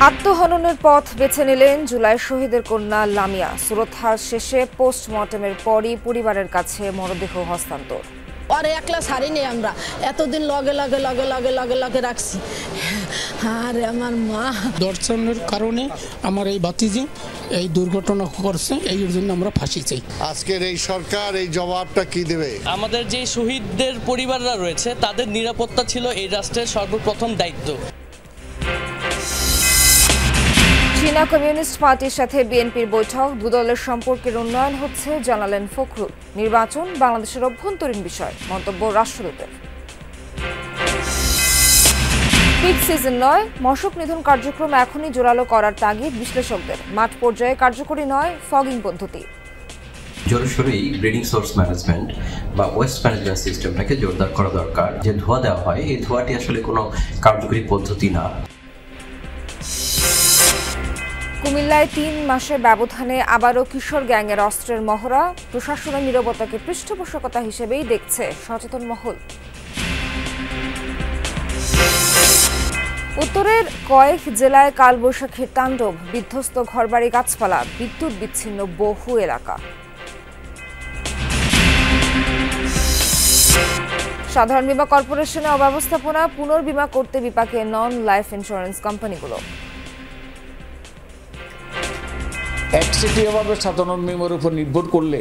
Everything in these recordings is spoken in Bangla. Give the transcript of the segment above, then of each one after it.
আত্মহননের পথ বেছে নিলেন জুলাই শহীদের কন্যা লামিয়া। সুরতহাল শেষে পোস্টমর্টেমের পরই পরিবারের কাছে মরদেহ হস্তান্তর। আর একলা ছাড়ি নেই, আমরা এতদিন লগে লগে লগে লগে লগে লগে রাখছি। আরে আমার মা দর্শনের কারণে আমার এই ভাতিজি এই দুর্ঘটনা করছে, এই জন্য আমরা ফাঁসি চাই। আজকের এই সরকার এই জবাবটা কি দেবে? আমাদের যে শহীদদের পরিবাররা রয়েছে তাদের নিরাপত্তা ছিল এই রাষ্ট্রের সর্বপ্রথম দায়িত্ব। চীনা কমিউনিস্ট পার্টির সাথে বিএনপির বৈঠক, দুদলের সম্পর্কের উন্নয়ন হচ্ছে জানালেন ফখরুল। নির্বাচন বাংলাদেশের অভ্যন্তরীণ বিষয়, মন্তব্য রাষ্ট্রদূতের। পিক সিজন নয়, মশক নিধন কার্যক্রম এখনই জোরালো করার তাগিদ বিশ্লেষকদের। মাঠ পর্যায়ে কার্যকরী নয় ফগিং পদ্ধতি। জোরসোরেই ব্রিডিং সোর্স ম্যানেজমেন্ট বা ওয়েস্ট ম্যানেজমেন্ট সিস্টেমটাকে জোরদার করা দরকার। যে ধোঁয়া দেওয়া হয় এই ধোঁয়াটি আসলে কোনো কার্যকরী পদ্ধতি না। কুমিল্লায় ৩ মাসের ব্যবধানে আবারও কিশোর গ্যাংয়ের অস্ত্রের মহড়া। প্রশাসনের নীরবতাকে পৃষ্ঠপোষকতা হিসেবেই দেখছে সচেতন মহল। উত্তরের কয়েক জেলায় কালবৈশাখীর তাণ্ডব, বিধ্বস্ত ঘরবাড়ি, গাছপালা, বিদ্যুৎ বিচ্ছিন্ন বহু এলাকা। সাধারণ বীমা কর্পোরেশনে অব্যবস্থাপনা, পুনর্বীমা করতে বিপাকে নন লাইফ ইন্স্যুরেন্স কোম্পানিগুলো। একচেটিয়াভাবে সাধারণ বীমার উপর নির্ভর করলে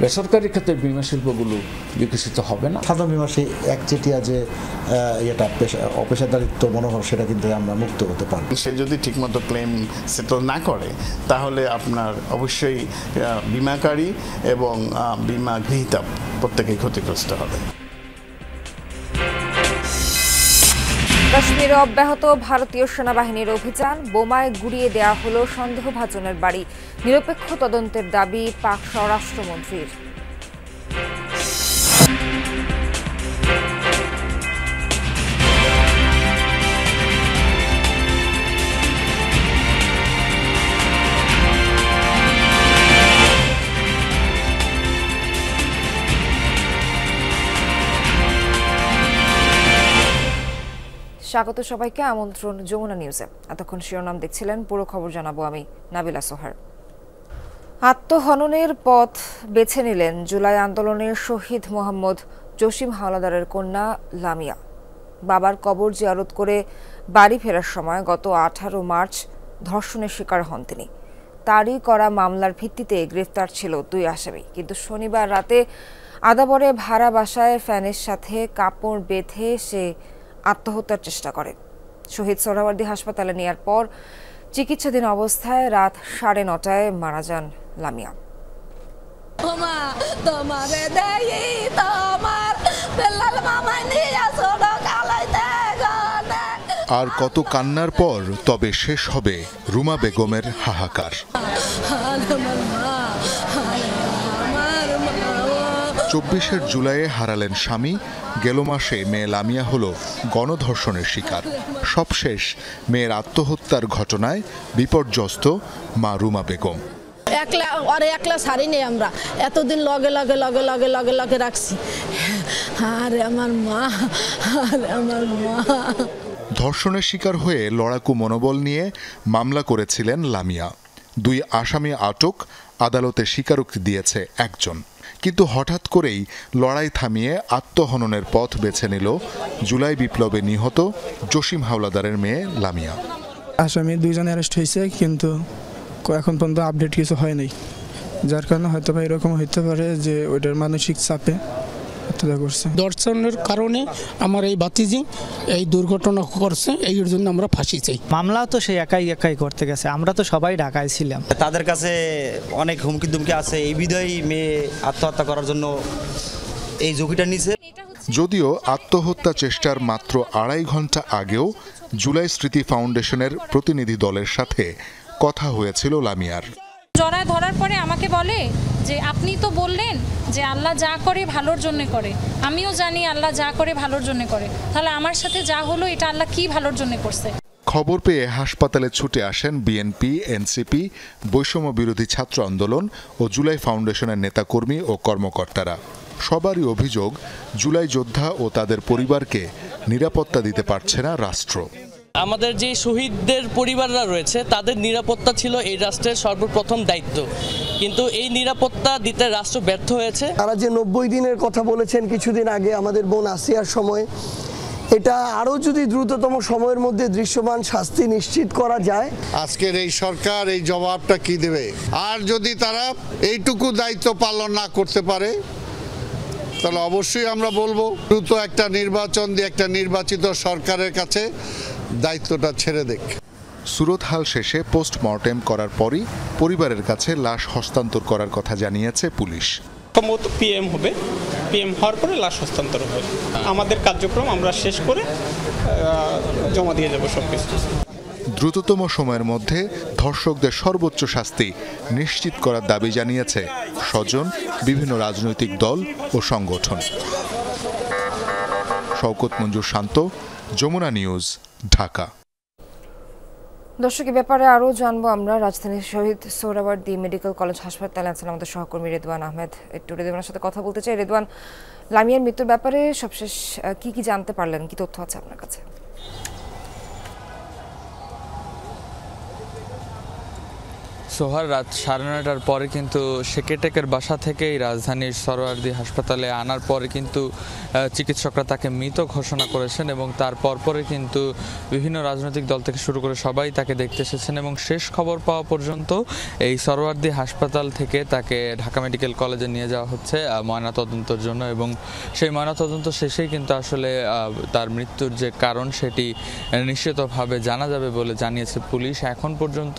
বেসরকারি ক্ষেত্রে বীমা শিল্পগুলো বিকশিত হবে না। সাধারণ বীমা সেই একচেটিয়া যে অপেশাদারিত্ব মনোভাব, সেটা কিন্তু আমরা মুক্ত হতে পারি। সে যদি ঠিকমতো ক্লেম সেটেল না করে তাহলে আপনার অবশ্যই বীমাকারী এবং বীমা গ্রহীতা প্রত্যেকেই ক্ষতিগ্রস্ত হবে। কাশ্মীরে অব্যাহত ভারতীয় সেনাবাহিনীর অভিযান, বোমায় গুড়িয়ে দেওয়া হলো সন্দেহভাজনের বাড়ি। নিরপেক্ষ তদন্তের দাবি পাক স্বরাষ্ট্রমন্ত্রীর। স্বাগত সবাইকে, আমন্ত্রণ যমুনা নিউজে। এতক্ষণ শিরোনাম দেখছিলেন, পুরো খবর জানাবো আমি নাবিলা সোহার। আত্মহননের পথ বেছে নিলেন জুলাই আন্দোলনের শহীদ মোহাম্মদ জসিম হাওলাদারের কন্যা লামিয়া। বাবার কবর জিয়ারত করে বাড়ি ফেরার সময় গত 18 মার্চ ধর্ষণের শিকার হন তিনি। তারই করা মামলার ভিত্তিতে গ্রেফতার ছিল 2 আসামি, কিন্তু শনিবার রাতে আদাবরে ভাড়া বাসায় ফ্যানের সাথে কাপড় বেঁধে সে আত্মহত্যার চেষ্টা করে। শহীদ সোহরাওয়ার্দী হাসপাতালে নেয়ার পর চিকিৎসাধীন অবস্থায় রাত 9:30টায় মারা যান লামিয়া। আর কত কান্নার পর তবে শেষ হবে রুমা বেগমের হাহাকার। 24 জুলাইয়ে হারালেন স্বামী, গেল মাসে মেয়ে লামিয়া হলো গণধর্ষণের শিকার। সবশেষ মেয়ের আত্মহত্যার ঘটনায় বিপর্যস্ত মা রুমা বেগম। একলা ছাড়ি নেই, আমরা এতদিন লগে লগে লগে লগে লগে লগে রাখছি। আরে আমার মা, আরে আমার মা। ধর্ষণের শিকার হয়ে লড়াকু মনোবল নিয়ে মামলা করেছিলেন লামিয়া। 2 আসামি আটক, আদালতে স্বীকারোক্তি দিয়েছে একজন। কিন্তু হঠাৎ করেই লড়াই থামিয়ে আত্মহননের পথ বেছে নিল জুলাই বিপ্লবে নিহত জসিম হাওলাদারের মেয়ে লামিয়া। আসামি 2 জন অ্যারেস্ট হয়েছে, কিন্তু এখন পর্যন্ত আপডেট কিছু হয় নাই, যার কারণে হয়তো বা এরকম হইতে পারে যে ওইটার মানসিক চাপে হত্যা করছে। দর্শনের কারণে আমার এই ভাতিজি এই দুর্ঘটনা করছে, এই জন্য আমরা ফাঁসি চাই। মামলাও তো সে একাই করতে গেছে, আমরা তো সবাই ঢাকায় ছিলাম। তাদের কাছে অনেক হুমকি দুমকি আছে, এই বিধেই মেয়ে আত্মহত্যা করার জন্য এই ঝুঁকিটা নিছে। যদিও আত্মহত্যা চেষ্টার মাত্র 2.5 ঘন্টা আগেও জুলাই স্মৃতি ফাউন্ডেশনের প্রতিনিধি দলের সাথে কথা হয়েছিল লামিয়ার। জড়ায় ধরার পরে আমাকে বলে যে আপনি তো বললেন যে আল্লাহ যা করে ভালোর জন্য করে, আমিও জানি আল্লাহ যা করে ভালোর জন্য করে, তাহলে আমার সাথে যা হলো এটা আল্লাহ কি ভালোর জন্য করছে। খবর পেয়ে হাসপাতালে ছুটে আসেন বিএনপি, এনসিপি, বৈষম্য বিরোধী ছাত্র আন্দোলন ও জুলাই ফাউন্ডেশনের নেতাকর্মী ও কর্মকর্তারা। সবারই অভিযোগ, জুলাই যোদ্ধা ও তাদের পরিবারকে নিরাপত্তা দিতে পারছে না রাষ্ট্র। আমাদের যে শহীদদের পরিবাররা রয়েছে তাদের নিরাপত্তা ছিল এই রাষ্ট্রের সর্বপ্রথম দায়িত্ব, কিন্তু এই নিরাপত্তা দিতে রাষ্ট্র ব্যর্থ হয়েছে। তারা যে 90 দিনের কথা বলেছেন কিছুদিন আগে আমাদের বোন আসিয়ার সময়, এটা আরও যদি দ্রুততম সময়ের মধ্যে দৃশ্যমান শাস্তি নিশ্চিত করা যায়। আজকের এই সরকার এই জবাবটা কি দেবে? আর যদি তারা এইটুকু দায়িত্ব পালন না করতে পারে তাহলে অবশ্যই আমরা বলবো দ্রুত একটা নির্বাচন দিয়ে একটা নির্বাচিত সরকারের কাছে দায়িত্বটা ছেড়ে দেখ। সুরতহাল শেষে পোস্টমর্টেম করার পরই পরিবারের কাছে লাশ হস্তান্তর করার কথা জানিয়েছে পুলিশ। সম্ভবত পিএম হবে, পিএম হওয়ার পরে লাশ হস্তান্তর হবে। আমাদের কার্যক্রম আমরা শেষ করে জমা দিয়ে যাব সব কিছু। দ্রুততম সময়ের মধ্যে ধর্ষকদের সর্বোচ্চ শাস্তি নিশ্চিত করার দাবি জানিয়েছে স্বজন, বিভিন্ন রাজনৈতিক দল ও সংগঠন। শওকত মঞ্জুর শান্ত, যমুনা নিউজ, ঢাকা। দর্শক, এ ব্যাপারে আরও জানবো আমরা। রাজধানীর শহীদ সোহরাওয়ার্দী মেডিকেল কলেজ হাসপাতালে আছেন আমাদের সহকর্মী রেদওয়ান আহমেদ। একটু রেদওয়ানের সাথে কথা বলতে চাই। রেদওয়ান, লামিয়ার মৃত্যুর ব্যাপারে সবশেষ কি জানতে পারলেন, কি তথ্য আছে আপনার কাছে? সোহার, রাত 9:30টার পরে কিন্তু সেকেটেকের বাসা থেকেই রাজধানীর সোহরাওয়ার্দী হাসপাতালে আনার পরে কিন্তু চিকিৎসকরা তাকে মৃত ঘোষণা করেছেন এবং তার পরপরে কিন্তু বিভিন্ন রাজনৈতিক দল থেকে শুরু করে সবাই তাকে দেখতে এসেছেন এবং শেষ খবর পাওয়া পর্যন্ত এই সোহরাওয়ার্দী হাসপাতাল থেকে তাকে ঢাকা মেডিকেল কলেজে নিয়ে যাওয়া হচ্ছে ময়নাতদন্তের জন্য এবং সেই ময়নাতদন্ত শেষেই কিন্তু আসলে তার মৃত্যুর যে কারণ সেটি নিশ্চিতভাবে জানা যাবে বলে জানিয়েছে পুলিশ। এখন পর্যন্ত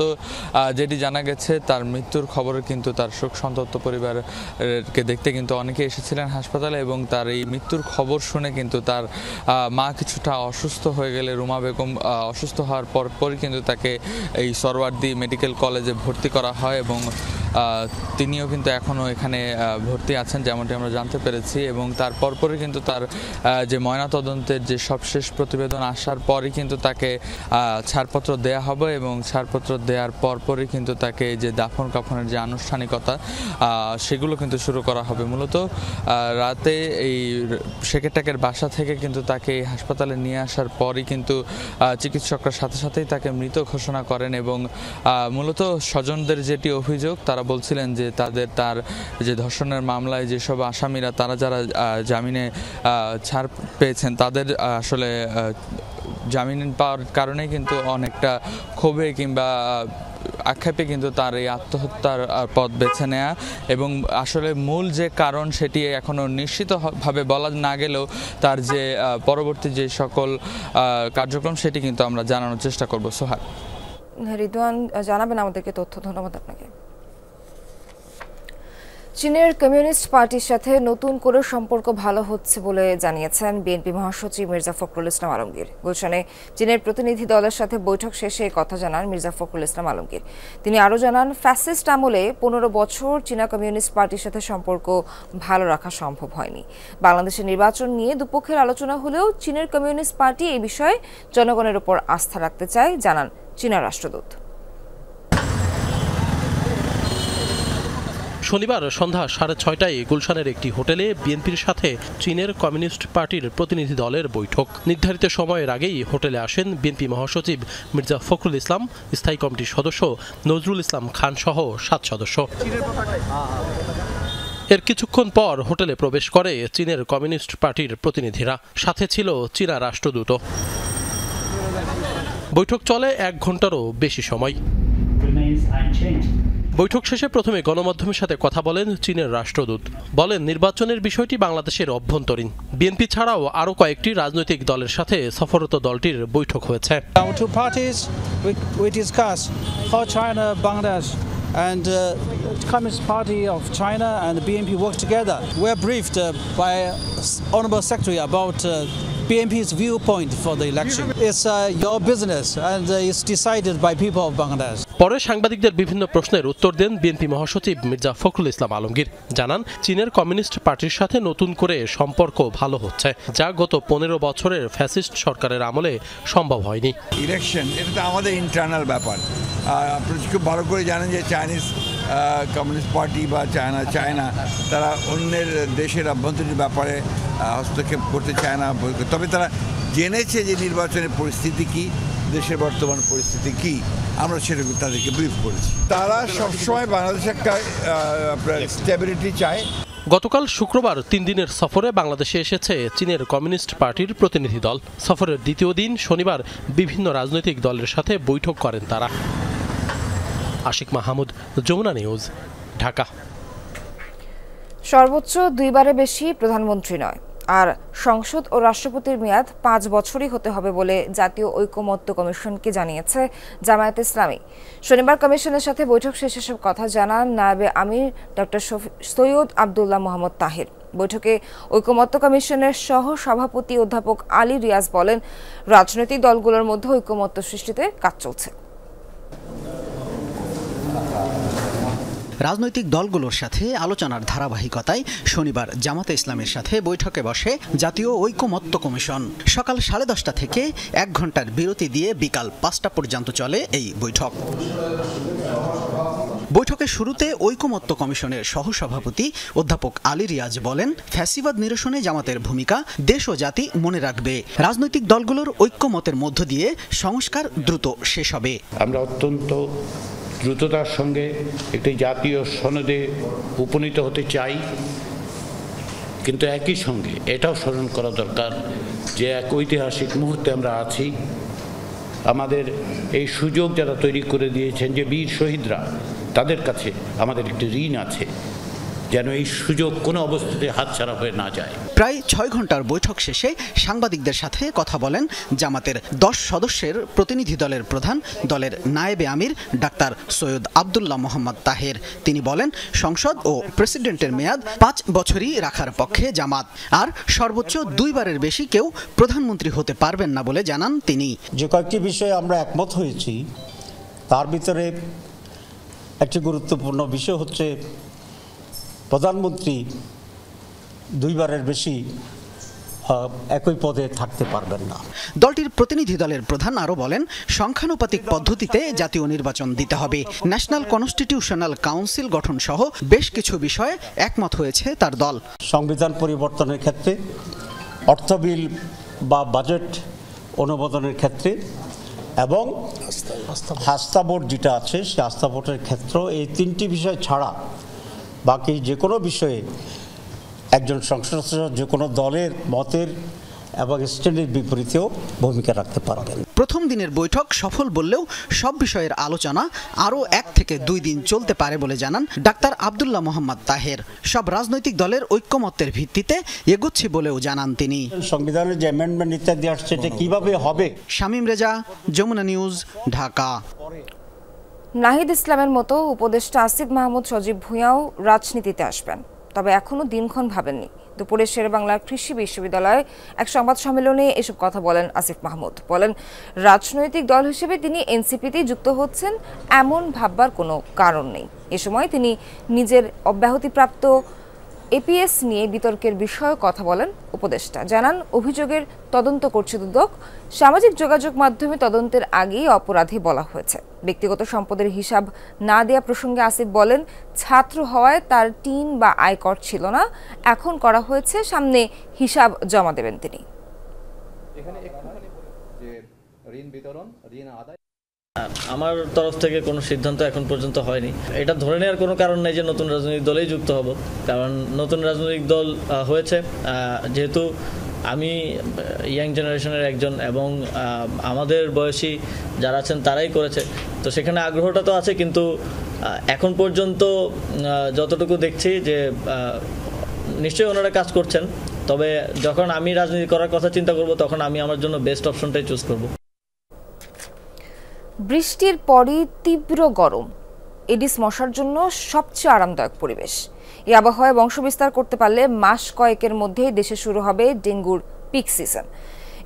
যেটি জানা গেছে, তার মৃত্যুর খবরে কিন্তু তার শোক সন্তপ্ত পরিবারকে দেখতে কিন্তু অনেকে এসেছিলেন হাসপাতালে এবং তার এই মৃত্যুর খবর শুনে কিন্তু তার মা কিছুটা অসুস্থ হয়ে গেলে রুমা বেগম অসুস্থ হওয়ার পরপরই কিন্তু তাকে এই সোহরাওয়ার্দী মেডিকেল কলেজে ভর্তি করা হয় এবং তিনিও কিন্তু এখনও এখানে ভর্তি আছেন যেমনটি আমরা জানতে পেরেছি এবং তার পরপরই কিন্তু তার যে ময়নাতদন্তের যে সবশেষ প্রতিবেদন আসার পরই কিন্তু তাকে ছাড়পত্র দেয়া হবে এবং ছাড়পত্র দেওয়ার পরপরই কিন্তু তাকে যে দাফন কাফনের যে আনুষ্ঠানিকতা সেগুলো কিন্তু শুরু করা হবে। মূলত রাতে এই সেকেটেকের বাসা থেকে কিন্তু তাকে এই হাসপাতালে নিয়ে আসার পরই কিন্তু চিকিৎসকরা সাথে সাথেই তাকে মৃত ঘোষণা করেন এবং মূলত স্বজনদের যেটি অভিযোগ, তারা বলছিলেন যে তার যে ধর্ষণের মামলায় যেসব আসামিরা তারা যারা জামিনে ছাড় পেয়েছেন তাদের আসলে জামিন পাওয়ার কারণে কিন্তু অনেকটা ক্ষোভে কিংবা আক্ষেপে কিন্তু তার এই আত্মহত্যার পথ বেছে নেয়া এবং আসলে মূল যে কারণ সেটি এখনো নিশ্চিতভাবে বলা না গেলেও তার যে পরবর্তী যে সকল কার্যক্রম সেটি কিন্তু আমরা জানানোর চেষ্টা করব। সোহার, রিদওয়ান জানাবেন আমাদেরকে তথ্য। ধন্যবাদ আপনাকে। চীনের কমিউনিস্ট পার্টির সাথে নতুন করে সম্পর্ক ভালো হচ্ছে বলে জানিয়েছেন বিএনপি মহাসচিব মির্জা ফখরুল ইসলাম আলমগীর। গুলশানে চীনের প্রতিনিধি দলের সাথে বৈঠক শেষে কথা জানান মির্জা ফখরুল ইসলাম আলমগীর। তিনি আরও জানান, ফ্যাসিস্ট আমলে 15 বছর চীনা কমিউনিস্ট পার্টির সাথে সম্পর্ক ভালো রাখা সম্ভব হয়নি। বাংলাদেশের নির্বাচন নিয়ে দুপক্ষের আলোচনা হলেও চীনের কমিউনিস্ট পার্টি এই বিষয়ে জনগণের উপর আস্থা রাখতে চায়, জানান চীনা রাষ্ট্রদূত। শনিবার সন্ধ্যা 6:30টায় গুলশানের একটি হোটেলে বিএনপির সাথে চীনের কমিউনিস্ট পার্টির প্রতিনিধি দলের বৈঠক। নির্ধারিত সময়ের আগেই হোটেলে আসেন বিএনপি মহাসচিব মির্জা ফখরুল ইসলাম, স্থায়ী কমিটির সদস্য নজরুল ইসলাম খান সহ 7 সদস্য। এর কিছুক্ষণ পর হোটেলে প্রবেশ করে চীনের কমিউনিস্ট পার্টির প্রতিনিধিরা, সাথে ছিল চীনা রাষ্ট্রদূত। বৈঠক চলে 1 ঘন্টারও বেশি সময়। বৈঠক শেষে প্রথমে গণমাধ্যমের সাথে কথা বলেন চীনের রাষ্ট্রদূত। বলেন, নির্বাচনের বিষয়টি বাংলাদেশের অভ্যন্তরীণ। বিএনপি ছাড়াও আরও কয়েকটি রাজনৈতিক দলের সাথে সফররত দলটির বৈঠক হয়েছে। And Communist Party of China and BNP work together. We are briefed by Honorable Secretary about BNP's viewpoint for the election. It's your business and it's decided by people of Bangladesh. পরে সাংবাদিকদের বিভিন্ন প্রশ্নের উত্তর দেন বিএনপি মহাসচিব মির্জা ফখরুল ইসলাম আলমগীর। জানান, চীনের কমিউনিস্ট পার্টির সাথে নতুন করে সম্পর্ক ভালো হচ্ছে, যা গত 15 বছরের ফ্যাসিস্ট সরকারের আমলে সম্ভব হয়নি। ইলেকশন এটা তো আমাদের ইন্টারনাল ব্যাপার। আপনি খুব ভালো করে জানেন যে চাইনিজ কমিউনিস্ট পার্টি বা চায়না তারা অন্যের দেশের অভ্যন্তরীণ ব্যাপারে হস্তক্ষেপ করতে চায় না, তবে তারা জেনেছে যে নির্বাচনের পরিস্থিতি কী দেশের বর্তমান পরিস্থিতি কি, আমরা সেরকম তাদেরকে ব্রিফ করেছি। তারা সবসময় বাংলাদেশে একটা আপনার স্টেবিলিটি চায়। গতকাল শুক্রবার 3 দিনের সফরে বাংলাদেশে এসেছে চীনের কমিউনিস্ট পার্টির প্রতিনিধি দল। সফরের দ্বিতীয় দিন শনিবার বিভিন্ন রাজনৈতিক দলের সাথে বৈঠক করেন তারা। আশিক মাহমুদ, যমুনা নিউজ, ঢাকা। সর্বোচ্চ 2বারের বেশি প্রধানমন্ত্রী নয়, আর সংসদ ও রাষ্ট্রপতির মেয়াদ 5 বছরই হতে হবে বলে জাতীয় ঐকমত্য কমিশনকে জানিয়েছে জামায়াতে ইসলামী। শনিবার কমিশনের সাথে বৈঠক শেষে সব কথা জানান নায়েবে আমির ডক্টর সৈয়দ আবদুল্লাহ মোহাম্মদ তাহির। বৈঠকে ঐকমত্য কমিশনের সহ সভাপতি অধ্যাপক আলী রিয়াজ বলেন, রাজনৈতিক দলগুলোর মধ্যে ঐকমত্য সৃষ্টিতে কাজ চলছে। রাজনৈতিক দলগুলোর সাথে আলোচনার ধারাবাহিকতায় শনিবার জামাতে ইসলামের সাথে বৈঠকে বসে জাতীয় ঐকমত্য কমিশন। সকাল 10:30 থেকে 1 ঘন্টার বিরতি দিয়ে বিকাল 5টা পর্যন্ত চলে এই বৈঠক। বৈঠকের শুরুতে ঐকমত্য কমিশনের সহসভাপতি অধ্যাপক আলী রিয়াজ বলেন, ফ্যাসিবাদ নিরসনে জামাতের ভূমিকা দেশ ও জাতি মনে রাখবে। রাজনৈতিক দলগুলোর ঐকমতের মধ্য দিয়ে সংস্কার দ্রুত শেষ হবে। আমরা অত্যন্ত দ্রুততার সঙ্গে একটি জাতীয় সনদে উপনীত হতে চাই, কিন্তু একই সঙ্গে এটাও স্মরণ করা দরকার যে এক ঐতিহাসিক মুহূর্তে আমরা আছি। আমাদের এই সুযোগ যারা তৈরি করে দিয়েছেন, যে বীর শহীদরা, তাদের কাছে আমাদের একটি ঋণ আছে, যেন এই সুযোগ কোনো অবস্থাতে হাতছাড়া হয়ে না যায়। প্রায় 6 ঘন্টার বৈঠক শেষে সাংবাদিকদের সাথে কথা বলেন জামাতের 10 সদস্যের প্রতিনিধি দলের প্রধান, দলের নায়েবে আমির ডাক্তার সৈয়দ আবদুল্লাহ মোহাম্মদ তাহের। তিনি বলেন, সংসদ ও প্রেসিডেন্টের মেয়াদ 5 বছরই রাখার পক্ষে জামাত, আর সর্বোচ্চ 2বারের বেশি কেউ প্রধানমন্ত্রী হতে পারবেন না বলে জানান তিনি। যে কয়েকটি বিষয়ে আমরা একমত হয়েছি, তার ভিতরে একটি গুরুত্বপূর্ণ বিষয় হচ্ছে প্রধানমন্ত্রী 2বারের বেশি একই পদে থাকতে পারবেন না। দলটির প্রতিনিধি দলের প্রধান আরও বলেন, সংখ্যানুপাতিক পদ্ধতিতে জাতীয় নির্বাচন দিতে হবে। ন্যাশনাল কনস্টিটিউশনাল কাউন্সিল গঠন সহ বেশ কিছু বিষয়ে একমত হয়েছে তার দল। সংবিধান পরিবর্তনের ক্ষেত্রে, অর্থ বিল বা বাজেট অনুমোদনের ক্ষেত্রে এবং আস্থা ভোট যেটা আছে, সে আস্থা ভোটের ক্ষেত্র, এই 3টি বিষয় ছাড়া বাকি যে কোনো বিষয়ে একজন সংসদ সদস্য যে কোনো দলের মতের এবং স্ট্যান্ডের বিপরীতেও ভূমিকা রাখতে পারবেন। প্রথম দিনের বৈঠক সফল বললেও সব বিষয়ের আলোচনা আরও 1 থেকে 2 দিন চলতে পারে বলে জানান ডাক্তার আবদুল্লাহ মোহাম্মদ তাহের। সব রাজনৈতিক দলের ঐকমত্যের ভিত্তিতে এগোচ্ছে বলেও জানান তিনি। সংবিধানের যে অ্যামেন্ডমেন্ট ইত্যাদি আসছে, এটা কিভাবে হবে। শামীম রেজা, যমুনা নিউজ, ঢাকা। নাহিদ ইসলামের মতো উপদেষ্টা আসিফ মাহমুদ সজীব ভূঁইয়াও রাজনীতিতে আসবেন, তবে এখনও দিনক্ষণ ভাবেননি। দুপুরে শেরেবাংলা কৃষি বিশ্ববিদ্যালয়ে এক সংবাদ সম্মেলনে এসব কথা বলেন আসিফ মাহমুদ। বলেন, রাজনৈতিক দল হিসেবে তিনি এনসিপিতে যুক্ত হচ্ছেন এমন ভাববার কোনো কারণ নেই। এ সময় তিনি নিজের অব্যাহতিপ্রাপ্ত এপিএস নিয়ে বিতর্কের বিষয়ে কথা বলেন উপদেষ্টা। জানান, অভিযোগের তদন্ত করছে দুদক। সামাজিক যোগাযোগ মাধ্যমে তদন্তের আগেই অপরাধী বলা হয়েছে। ব্যক্তিগত সম্পদের হিসাব না দেয়া প্রসঙ্গে আসিফ বলেন, ছাত্র হওয়ায় তার টিন বা আয়কর ছিল না, এখন করা হয়েছে, সামনে হিসাব জমা দেবেন তিনি। আমার তরফ থেকে কোনো সিদ্ধান্ত এখন পর্যন্ত হয়নি। এটা ধরে নেওয়ার কোনো কারণ নেই যে নতুন রাজনৈতিক দলেই যুক্ত হব, কারণ নতুন রাজনৈতিক দল হয়েছে যেহেতু আমি ইয়াং জেনারেশনের একজন এবং আমাদের বয়সী যারা আছেন তারাই করেছে, তো সেখানে আগ্রহটা তো আছে, কিন্তু এখন পর্যন্ত যতটুকু দেখছি যে নিশ্চয়ই ওনারা কাজ করছেন, তবে যখন আমি রাজনীতি করার কথা চিন্তা করব তখন আমি আমার জন্য বেস্ট অপশনটাই চুজ করব। বৃষ্টির পরই তীব্র গরম এডিস মশার জন্য সবচেয়ে আরামদায়ক পরিবেশ। এই আবহাওয়ায় বংশবিস্তার করতে পারলে মাস কয়েকের মধ্যেই দেশে শুরু হবে ডেঙ্গুর পিক সিজন।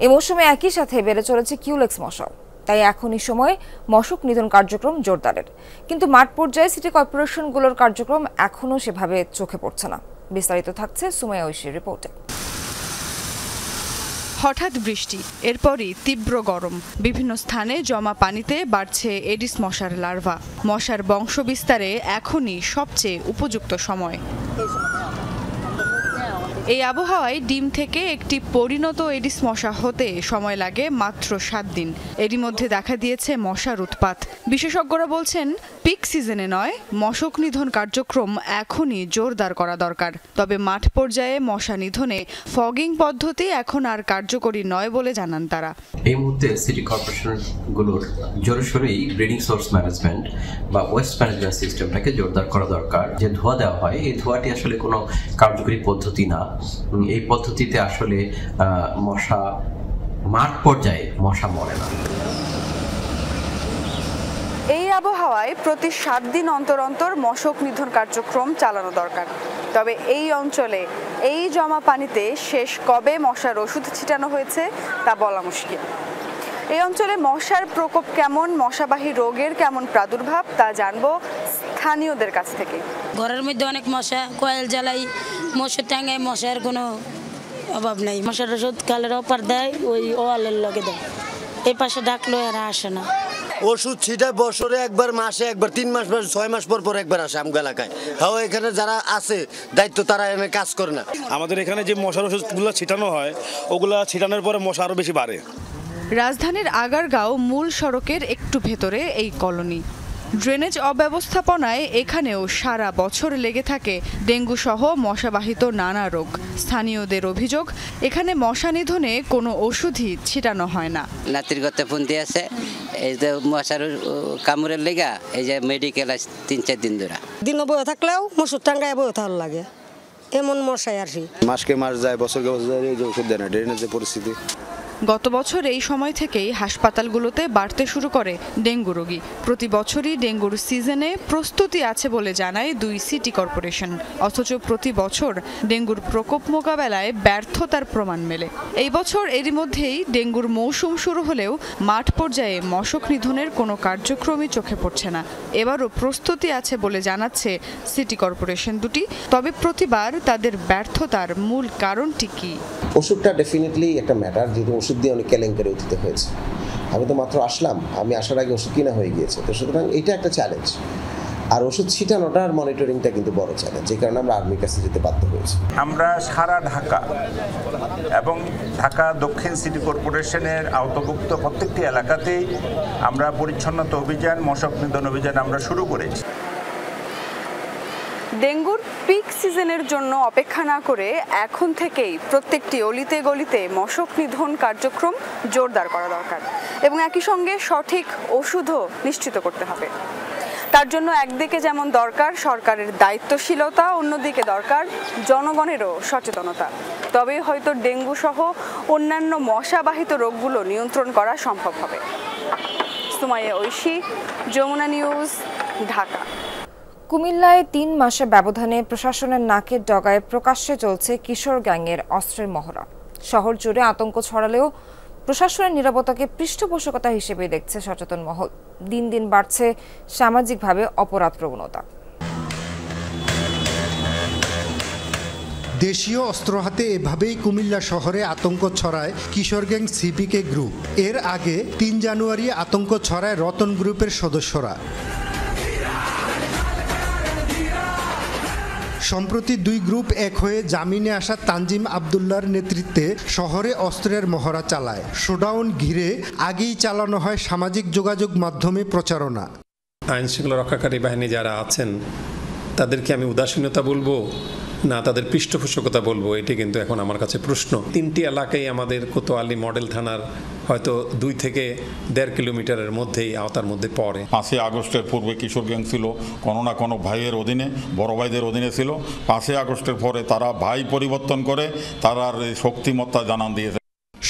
এই মৌসুমে একই সাথে বেড়ে চলেছে কিউলেক্স মশাও, তাই এখনই সময় মশক নিধন কার্যক্রম জোরদারের। কিন্তু মাঠ পর্যায়ে সিটি কর্পোরেশনগুলোর কার্যক্রম এখনও সেভাবে চোখে পড়ছে না। বিস্তারিত থাকছে সুমাইয়া ঐশীর রিপোর্টে। হঠাৎ বৃষ্টি, এরপরই তীব্র গরম, বিভিন্ন স্থানে জমা পানিতে বাড়ছে এডিস মশার লার্ভা। মশার বংশবিস্তারে এখনই সবচেয়ে উপযুক্ত সময়। এই আবহাওয়ায় ডিম থেকে একটি পরিণত এডিস মশা হতে সময় লাগে মাত্র 7 দিন। এরই মধ্যে দেখা দিয়েছে মশার উৎপাত। বিশেষজ্ঞরা বলছেন পিক সিজনে নয়, মশক নিধন কার্যক্রম এখনই জোরদার করা দরকার। তবে মাঠ পর্যায়ে মশা নিধনে ফগিং পদ্ধতি এখন আর কার্যকরী নয় বলে জানান তারা। এই মুহূর্তে সিটি কর্পোরেশনগুলোর জোরসোরেই ব্রিডিং সোর্স ম্যানেজমেন্ট বা ওয়েস্ট ম্যানেজমেন্ট সিস্টেমটাকে জোরদার করা দরকার। যে ধোঁয়া দেওয়া হয় এই ধোঁয়াটি আসলে কোনো কার্যকরী পদ্ধতি না। এই পদ্ধতিতে আসলে মশা মাঠ পর্যায়ে মশা মরে না। এই আবহাওয়ায় প্রতি 7 দিন অন্তর অন্তর মশক নিধন কার্যক্রম চালানো দরকার। তবে এই অঞ্চলে এই জমা পানিতে শেষ কবে মশার ওষুধ ছিটানো হয়েছে তা বলা মুশকিল। এই অঞ্চলে মশার প্রকোপ কেমন, মশাবাহী রোগের কেমন প্রাদুর্ভাব তা জানবো স্থানীয়দের কাছ থেকে। ঘরের মধ্যে অনেক মশা, কয়েল জ্বালাই, মশার টাঙায়, মশার কোনো অভাব নেই। মশার ওষুধ কালের অপার দেয়, ওই ওয়ালের লগে দেয়, এই পাশে ডাকলো এরা আসে না। ওষুধ ছিটায় বছরে একবার, মাসে একবার, 3 মাস 6 মাস পর একবার আসে আমগো এলাকায়। হ্যাঁ, এখানে যারা আছে দায়িত্ব তারা এনে কাজ করে না। আমাদের এখানে যে মশার ওষুধগুলো ছিটানো হয় ওগুলা ছিটানোর পরে মশা আরো বেশি বাড়ে। রাজধানীর আগারগাঁও মূল সড়কের একটু ভেতরে এই কলোনি। ড্রেনেজ অব্যবস্থাপনায় এখানেও সারা বছর লেগে থাকে ডেঙ্গু সহ মশাবাহিত নানা রোগ। স্থানীয়দের অভিযোগ, এখানে মশা নিধনে কোনো ওষুধই ছিটানো হয় না। নাতির গতে ফোন দিয়ে আছে, এই যে মশার কামড়ের লেগা এই যে মেডিকেল 3-4 দিন ধরে দিন বয়ে থাকলেও মশুর টাঙ্গায় বয়ে থাকার লাগে, এমন মশাই আর কি। মাসকে মাস যায়, বছরকে বছর যায়, এই যে ওষুধ দেয় না, ড্রেনেজের পরিস্থিতি। গত বছর এই সময় থেকেই হাসপাতালগুলোতে বাড়তে শুরু করে ডেঙ্গু রোগী। প্রতি বছরই ডেঙ্গুর সিজনে প্রস্তুতি আছে বলে জানায় 2 সিটি কর্পোরেশন। অথচ প্রতি বছর ডেঙ্গুর প্রকোপ মোকাবেলায় ব্যর্থতার প্রমাণ মেলে। এই বছর এরই মধ্যেই ডেঙ্গুর মৌসুম শুরু হলেও মাঠ পর্যায়ে মশক নিধনের কোনো কার্যক্রমই চোখে পড়ছে না। এবারও প্রস্তুতি আছে বলে জানাচ্ছে সিটি কর্পোরেশন দুটি। তবে প্রতিবার তাদের ব্যর্থতার মূল কারণটি কি? ওষুধটা ডেফিনেটলি একটা ম্যাটার, যেহেতু ওষুধ দিয়ে অনেক কেলেঙ্কারি অতীতে হয়েছে। আমি তো মাত্র আসলাম, আমি আসার আগে ওষুধ কিনা হয়ে গিয়েছে, তো সুতরাং এটা একটা চ্যালেঞ্জ। আর ওষুধ ছিটানোটার মনিটরিংটা কিন্তু বড় চ্যালেঞ্জ, যে কারণে আমরা আর্মির কাছে যেতে বাধ্য হয়েছি। আমরা সারা ঢাকা এবং ঢাকা দক্ষিণ সিটি কর্পোরেশনের আওতাভুক্ত প্রত্যেকটি এলাকাতেই আমরা পরিচ্ছন্নতা অভিযান, মশক নিধন অভিযান আমরা শুরু করেছি। ডেঙ্গুর পিক সিজনের জন্য অপেক্ষা না করে এখন থেকেই প্রত্যেকটি অলিতে গলিতে মশক নিধন কার্যক্রম জোরদার করা দরকার এবং একই সঙ্গে সঠিক ওষুধও নিশ্চিত করতে হবে। তার জন্য একদিকে যেমন দরকার সরকারের দায়িত্বশীলতা, অন্যদিকে দরকার জনগণেরও সচেতনতা। তবেই হয়তো ডেঙ্গু সহ অন্যান্য মশাবাহিত রোগগুলো নিয়ন্ত্রণ করা সম্ভব হবে। সুমাইয়া ঐশী, যমুনা নিউজ, ঢাকা। কুমিল্লায় 3 মাসে ব্যবধানে প্রশাসনের নাকের ডগায় প্রকাশ্যে চলছে কিশোর গ্যাংয়ের অস্ত্রের মহড়া। শহর জুড়ে আতঙ্ক ছড়ালেও প্রশাসনের নিরাপত্তাকে পৃষ্ঠপোষকতা হিসেবে দেখছে সচেতন মহল। দিন দিন বাড়ছে সামাজিকভাবে অপরাধ প্রবণতা। দেশীয় অস্ত্র হাতে এভাবেই কুমিল্লা শহরে আতঙ্ক ছড়ায় কিশোর গ্যাং সিপিকে গ্রুপ। এর আগে 3 জানুয়ারি আতঙ্ক ছড়ায় রতন গ্রুপের সদস্যরা। সম্প্রতি 2 গ্রুপ এক হয়ে জামিনে আসা তানজিম আব্দুল্লাহর নেতৃত্বে শহরে অস্ত্রের মহড়া চালায়। শোডাউন ঘিরে আগেই চালানো হয় সামাজিক যোগাযোগ মাধ্যমে প্রচারণা। আইনশৃঙ্খলা রক্ষাকারী বাহিনী যারা আছেন তাদেরকে আমি উদাসীনতা বলবো না তাদের পৃষ্ঠপোষকতা বলবো, এটি কিন্তু এখন আমার কাছে প্রশ্ন। 3টি এলাকায় আমাদের কোতোয়ালি মডেল থানার হয়তো 2 থেকে 1.5 কিলোমিটারের মধ্যেই আওতার মধ্যে পড়ে। 5 আগস্টের পূর্বে কিশোর গ্যাং ছিল কোনো না কোনো ভাইয়ের অধীনে, বড় ভাইদের অধীনে ছিল। 5 আগস্টের পরে তারা ভাই পরিবর্তন করে তার শক্তিমত্তা জানান দিয়েছে।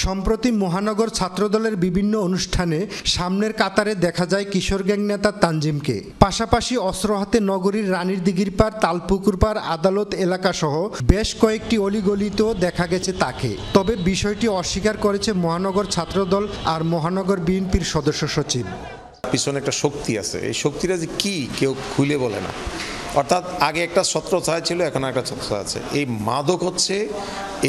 সম্প্রতি মহানগর ছাত্রদলের বিভিন্ন অনুষ্ঠানে সামনের কাতারে দেখা যায় কিশোর গ্যাং নেতা তানজিমকে। পাশাপাশি অস্ত্র হাতে নগরীর রানীর দিঘির পার, তালপুকুর পার, আদালত এলাকা সহ বেশ কয়েকটি অলিগলিতেও দেখা গেছে তাকে। তবে বিষয়টি অস্বীকার করেছে মহানগর ছাত্রদল আর মহানগর বিএনপির সদস্য সচিব। পিছনে একটা শক্তি আছে, এই শক্তিটা যে কি কেউ খুলে বলে না। অর্থাৎ আগে একটা ছত্রছায়া ছিল, এখন একটা ছত্রছায়া আছে। এই মাদক হচ্ছে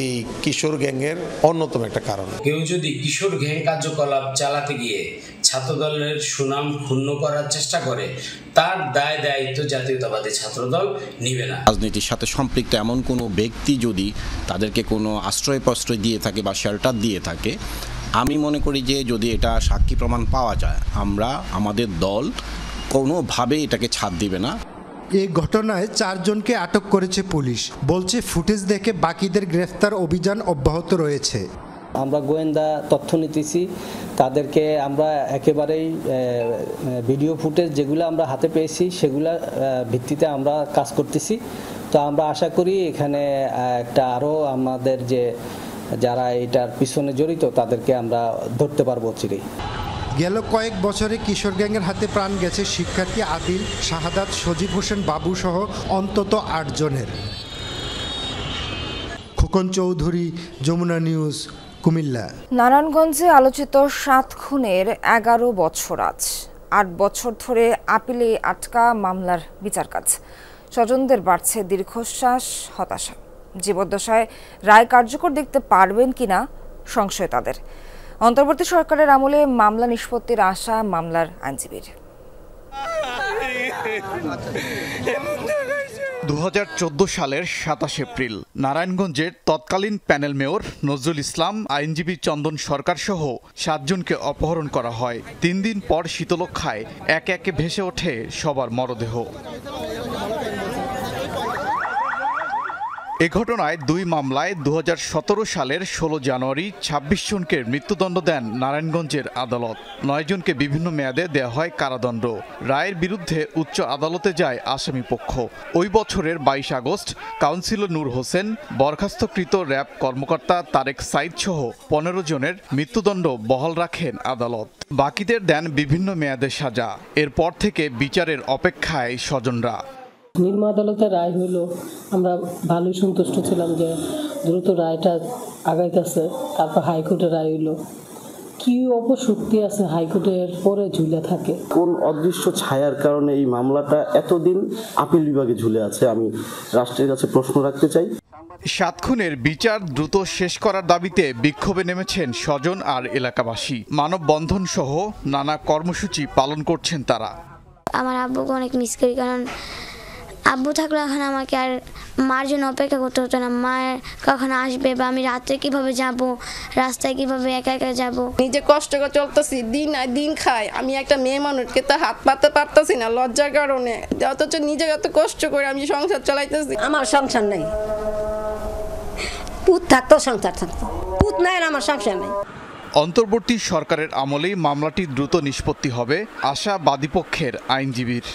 এই কিশোর গ্যাংয়ের অন্যতম একটা কারণ। কেউ যদি কিশোর গ্যাং কার্যকলাপ চালাতে গিয়ে ছাত্রদলের সুনাম ক্ষুণ্ণ করার চেষ্টা করে, তার দায় দায়িত্ব জাতীয়তাবাদী ছাত্রদল নিবে না। রাজনীতির সাথে সম্পৃক্ত এমন কোনো ব্যক্তি যদি তাদেরকে কোনো আশ্রয় প্রশ্রয় দিয়ে থাকে বা শেল্টার দিয়ে থাকে, আমি মনে করি যে যদি এটা সাক্ষী প্রমাণ পাওয়া যায়, আমাদের দল কোনোভাবে এটাকে ছাড় দিবে না। এই ঘটনায় 4 জনকে আটক করেছে পুলিশ। বলছে ফুটেজ দেখে বাকিদের গ্রেফতার অভিযান অব্যাহত রয়েছে। আমরা গোয়েন্দা তথ্য নিতেছি, তাদেরকে আমরা একেবারেই ভিডিও ফুটেজ যেগুলো আমরা হাতে পেয়েছি সেগুলা ভিত্তিতে আমরা কাজ করতেছি। তো আমরা আশা করি এখানে একটা আরও আমাদের যে যারা এটার পিছনে জড়িত তাদেরকে আমরা ধরতে পারবো চিরেই। গেল কয়েক বছরে কিশোর গ্যাংয়ের হাতে প্রাণ গেছে শিক্ষার্থী আদিল, শাহাদাত, সজীব হোসেন বাবু সহ অন্তত 8 জনের। খোকন চৌধুরী, যমুনা নিউজ, কুমিল্লা। নারায়ণগঞ্জে আলোচিত 7 খুনের 11 বছর আজ। 8 বছর ধরে আপিলে আটকা মামলার বিচার কাজ। স্বজনদের বাড়ছে দীর্ঘশ্বাস, হতাশা। জীবদ্দশায় রায় কার্যকর দেখতে পারবেন কিনা সংশয় তাদের। অন্তর্বর্তী সরকারের আমলে মামলা নিষ্পত্তির আশা মামলার আইনজীবীর। 2014 সালের 27 এপ্রিল নারায়ণগঞ্জের তৎকালীন প্যানেল মেয়র নজরুল ইসলাম, আইনজীবী চন্দন সরকার সহ 7 জনকে অপহরণ করা হয়। 3 দিন পর শীতলক্ষ্যায় একে একে ভেসে ওঠে সবার মরদেহ। এ ঘটনায় 2 মামলায় 2017 সালের 16 জানুয়ারি 26 জনকে মৃত্যুদণ্ড দেন নারায়ণগঞ্জের আদালত। 9 জনকে বিভিন্ন মেয়াদে দেওয়া হয় কারাদণ্ড। রায়ের বিরুদ্ধে উচ্চ আদালতে যায় আসামি পক্ষ। ওই বছরের 22 আগস্ট কাউন্সিলর নূর হোসেন, বরখাস্তকৃত র্যাব কর্মকর্তা তারেক সাইদ সহ 15 জনের মৃত্যুদণ্ড বহাল রাখেন আদালত। বাকিদের দেন বিভিন্ন মেয়াদে সাজা। এরপর থেকে বিচারের অপেক্ষায় স্বজনরা। নিম্ন আদালতের রায় হইল, আমরা ভালোই সন্তুষ্ট ছিলাম যে দ্রুত রায়টা আগাইতেছে। তারপর হাইকোর্টের রায় হইল, কি অপশক্তি আছে হাইকোর্টের পরে ঝুলে থাকে। কোন অদৃশ্য ছায়ার কারণে এই মামলাটা এতদিন আপিল বিভাগে ঝুলে আছে, আমি রাষ্ট্রের কাছে প্রশ্ন রাখতে চাই। 7 খুনের বিচার দ্রুত শেষ করার দাবিতে বিক্ষোভে নেমেছেন স্বজন আর এলাকাবাসী। মানববন্ধন সহ নানা কর্মসূচি পালন করছেন তারা। আমার আব্বুকে অনেক মিস করি, কারণ আব্বু থাকলে এখন আমাকে আর মার জন্য অপেক্ষা করতে হতো না। মায়ের কখন আসবে বা আমি রাত্রে কিভাবে যাব, রাস্তায় কিভাবে একা একা যাব। নিজে কষ্ট করে চলতেছি, দিন খাই। আমি একটা মেয়ে মানুষকে তো হাত পাততে পারতেছি না লজ্জার কারণে, অথচ নিজে এত কষ্ট করে আমি সংসার চালাইতেছি। আমার সংসার নেই, পুত থাকতো সংসার থাকতো, পুত নাই আর আমার সংসার নেই। অন্তর্বর্তী সরকারের আমলেই মামলাটি দ্রুত নিষ্পত্তি হবে আশা বাদীপক্ষের আইনজীবীর।